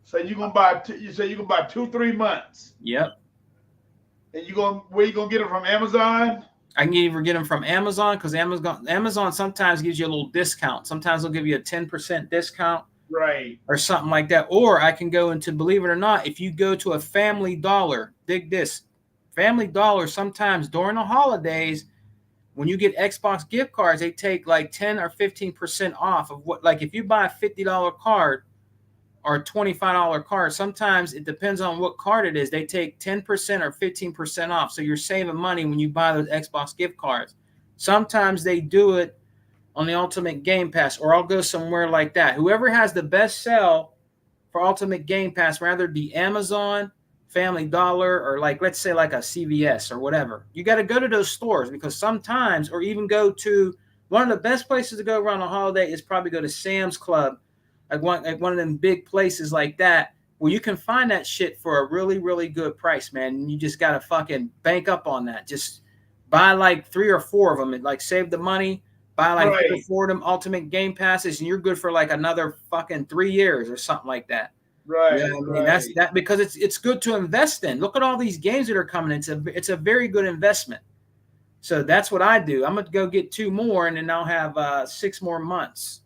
So you're going to buy, you say you're going to buy 2-3 months? Yep. And where you going to get it from, Amazon? I can either get them from Amazon, because Amazon sometimes gives you a little discount. Sometimes they'll give you a 10% discount. Right. Or something like that. Or I can go into, believe it or not, if you go to a Family Dollar, dig this, Family Dollar, sometimes during the holidays, when you get Xbox gift cards, they take like 10 or 15% off of what, like if you buy a $50 card or a $25 card, sometimes it depends on what card it is. They take 10% or 15% off. So you're saving money when you buy those Xbox gift cards. Sometimes they do it on the Ultimate Game Pass, or I'll go somewhere like that. Whoever has the best sell for Ultimate Game Pass, rather it be Amazon, Family Dollar, or like, let's say like a CVS or whatever. You got to go to those stores, because sometimes, or even go to one of the best places to go around the holiday is probably go to Sam's Club, like one of them big places like that, where you can find that shit for a really, really good price, man. And you just got to fucking bank up on that. Just buy like 3 or 4 of them and like save the money. Buy like 3 or 4 of them Ultimate Game Passes, and you're good for like another fucking 3 years or something like that. Right. You know what I mean? That's that, because it's good to invest in. Look at all these games that are coming. It's a very good investment. So that's what I do. I'm gonna go get 2 more, and then I'll have 6 more months.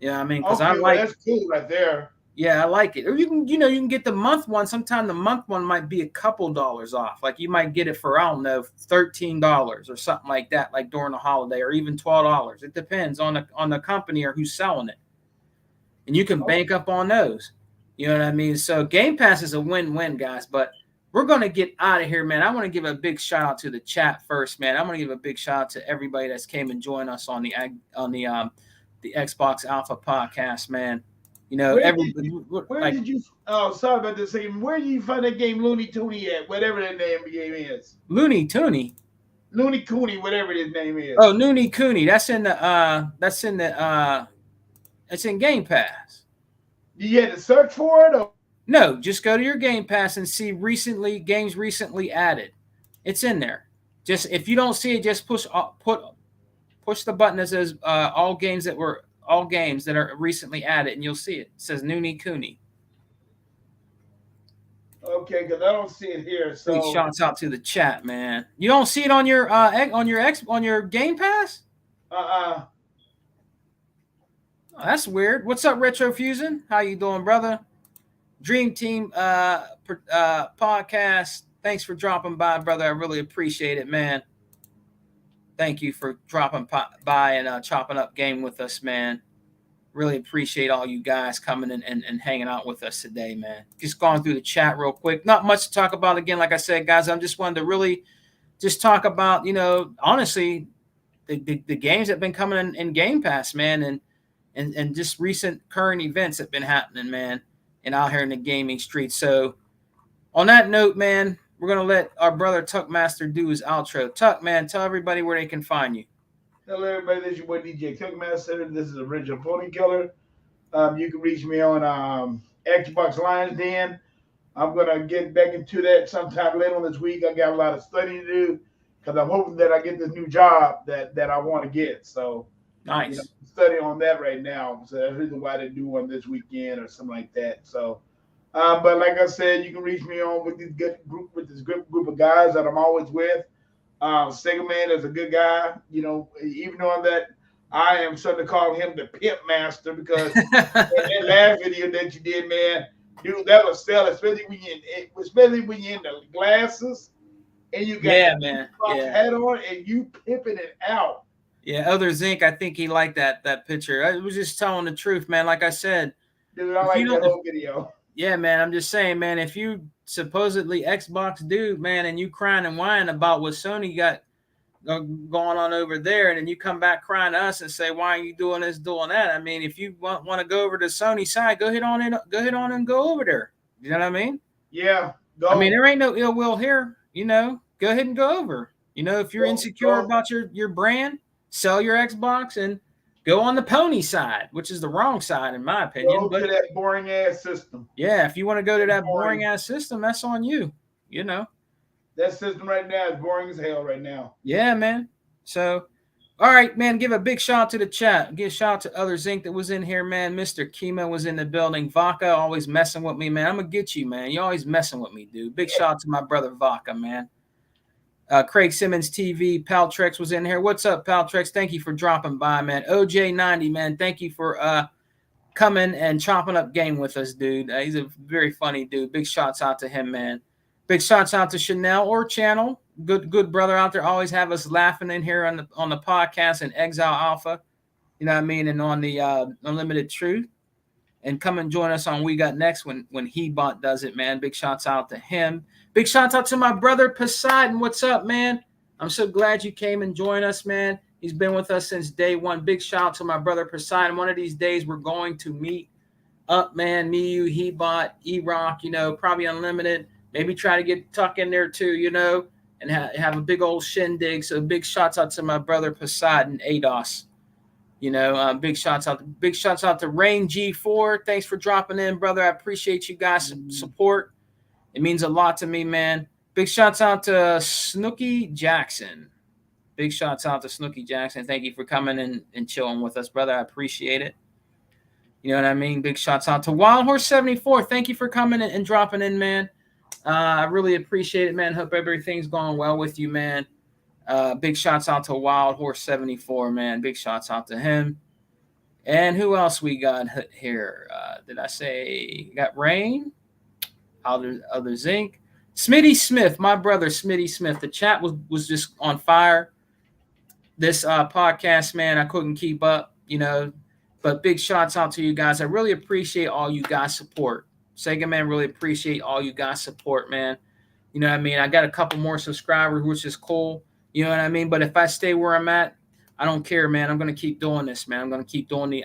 You know what I mean? Because I like, that's cool right there. Yeah, I like it. Or you can get the month one. Sometimes the month one might be a couple dollars off. Like you might get it for, I don't know, $13 or something like that, like during the holiday, or even $12. It depends on the company or who's selling it. And you can bank up on those. You know what I mean? So Game Pass is a win-win, guys. But we're gonna get out of here, man. I want to give a big shout out to the chat first, man. I'm gonna give a big shout out to everybody that's came and joined us on the Xbox Alpha podcast, man. You know, where did you? Oh, sorry about this. Where did you find that game, Looney Tooney, at? Whatever that name game is. Looney Tooney. Looney Cooney, whatever his name is. Oh, Looney Cooney. That's in it's in Game Pass. You had to search for it, or? No, just go to your Game Pass and see games recently added. It's in there. Just if you don't see it, just push the button that says all games that are recently added, and you'll see it. It says Looney Cooney. Okay, because I don't see it here. So big shouts out to the chat, man. You don't see it on your Game Pass? Oh, that's weird. What's up, Retro Fusion? How you doing, brother? Dream Team podcast. Thanks for dropping by, brother. I really appreciate it, man. thank you for dropping by and chopping up game with us, man. Really appreciate all you guys coming in and hanging out with us today, man. Just going through the chat real quick. Not much to talk about. Again, like I said, guys, I'm just wanted to really just talk about, honestly, the games that have been coming in Game Pass, man, and just recent current events that have been happening, man, and out here in the gaming streets. So on that note, man, we're going to let our brother Tuck Master do his outro. Tuck, man, tell everybody where they can find you. Hello, everybody. This is your boy DJ Cookmaster. This is Original Pony Killer. You can reach me on Xbox Lions Den. I'm going to get back into that sometime later on this week. I got a lot of studying to do because I'm hoping that I get this new job that I want to get. So, nice. Studying on that right now. So that's the reason why they do one this weekend or something like that. So, but like I said, you can reach me on with this good group of guys that I'm always with. Sega Man is a good guy, even though that I am starting to call him the pimp master because that last video that you did, man, dude, that was sell, especially when you're in the glasses and you got head on and you pimping it out. Yeah, Other Zinc, I think he liked that picture. I was just telling the truth, man. Like I said, dude, I like that whole video. Yeah, man, I'm just saying, man, if you supposedly Xbox dude, man, and you crying and whining about what Sony got going on over there, and then you come back crying to us and say, why are you doing this, doing that? I mean, if you want to go over to Sony side, go ahead on and go over there. You know what I mean? Yeah. Go. I mean, there ain't no ill will here, go ahead and go over. If you're insecure about your brand, sell your Xbox and go on the pony side, which is the wrong side, in my opinion. Go to that boring ass system. Yeah, if you want to go to that boring ass system, that's on you. That system right now is boring as hell right now. Yeah, man. So, all right, man. Give a big shout out to the chat. Give a shout out to Other Zinc that was in here, man. Mr. Kima was in the building. Vaca always messing with me, man. I'm gonna get you, man. You always messing with me, dude. Big shout out to my brother Vaca, man. Craig Simmons TV, Paltrex was in here. What's up, Paltrex? Thank you for dropping by, man. OJ90, man. Thank you for coming and chopping up game with us, dude. He's a very funny dude. Big shouts out to him, man. Big shouts out to Chanel or Channel. Good brother out there. Always have us laughing in here on the podcast and Exile Alpha. You know what I mean? And on the Unlimited Truth. And come and join us on We Got Next when Hebot does it, man. Big shouts out to him. Big shouts out to my brother Poseidon. What's up, man? I'm so glad you came and joined us, man. He's been with us since day one. Big shout out to my brother Poseidon. One of these days we're going to meet up, man. Me, you, Hebot, E-Rock, probably Unlimited. Maybe try to get Tuck in there too, and have a big old shindig. So big shouts out to my brother Poseidon, ADOS. Big shouts out to Rain G4. Thanks for dropping in, brother. I appreciate you guys' support. It means a lot to me, man. Big shouts out to Snooky Jackson. Big shouts out to Snooky Jackson. Thank you for coming and chilling with us, brother. I appreciate it. You know what I mean? Big shouts out to Wild Horse 74. Thank you for coming and dropping in, man. I really appreciate it, man. Hope everything's going well with you, man. Big shouts out to Wild Horse 74, man. Big shouts out to him. And who else we got here? Did I say got Rain? Other Zinc. Smitty Smith, my brother Smitty Smith. The chat was just on fire. This podcast, man, I couldn't keep up, But big shouts out to you guys. I really appreciate all you guys' support. Sega Man, really appreciate all you guys' support, man. You know what I mean? I got a couple more subscribers, which is cool. You know what I mean? But if I stay where I'm at, I don't care, man. I'm going to keep doing this, man. I'm going to keep doing the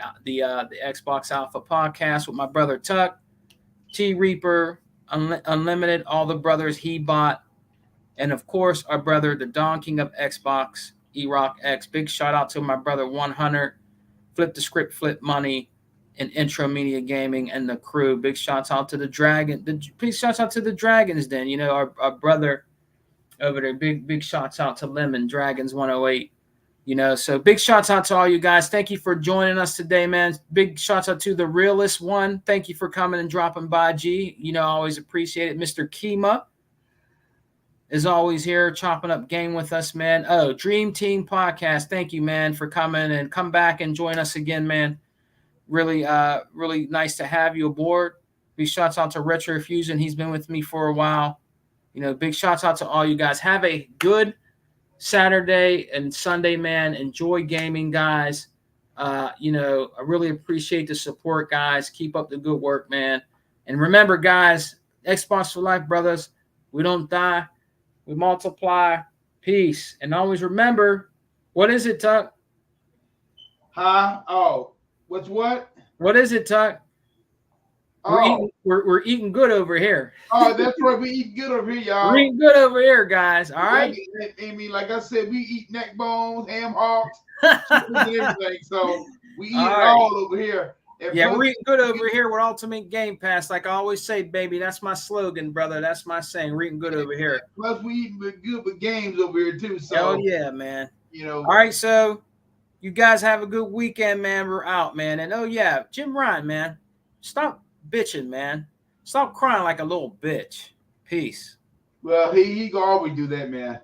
Xbox Alpha podcast with my brother Tuck, T Reaper, Unlimited, all the brothers, Hebot, and of course our brother, the Don King of Xbox, E-Rock X. Big shout out to my brother 100, Flip the Script, Flip Money, and Intro Media Gaming and the crew. Big shouts out to the Dragon. Big shouts out to the Dragons Den. Our brother over there. Big shouts out to Lemon Dragons 108. So big shouts out to all you guys. Thank you for joining us today, man. Big shouts out to the Realist One. Thank you for coming and dropping by, G. I always appreciate it. Mr. Kima is always here chopping up game with us, man. Oh, Dream Team Podcast. Thank you, man, for coming and come back and join us again, man. Really, really nice to have you aboard. Big shouts out to Retro Fusion. He's been with me for a while. Big shouts out to all you guys. Have a good Saturday and Sunday, man. Enjoy gaming, guys. I really appreciate the support, guys. Keep up the good work, man. And remember, guys, Xbox for life, brothers. We don't die. We multiply. Peace. And always remember, what is it, Tuck? Huh? Oh, what's what? What is it, Tuck? Oh, We're eating good over here. oh, that's right. We eat good over here, y'all. We're eating good over here, guys. All right. Like I said, we eat neck bones, ham hocks, chickens, and everything. So we eat All it right. all over here. And Yeah, plus, we're eating good over here with Ultimate Game Pass. Like I always say, baby, that's my slogan, brother. That's my saying. We're eating good over here. plus we eat good with games over here too. So Hell yeah, man. All right, so you guys have a good weekend, man. We're out, man. And oh yeah, Jim Ryan, man. Stop bitching, man. Stop crying like a little bitch. Peace. Well, he can always do that, man.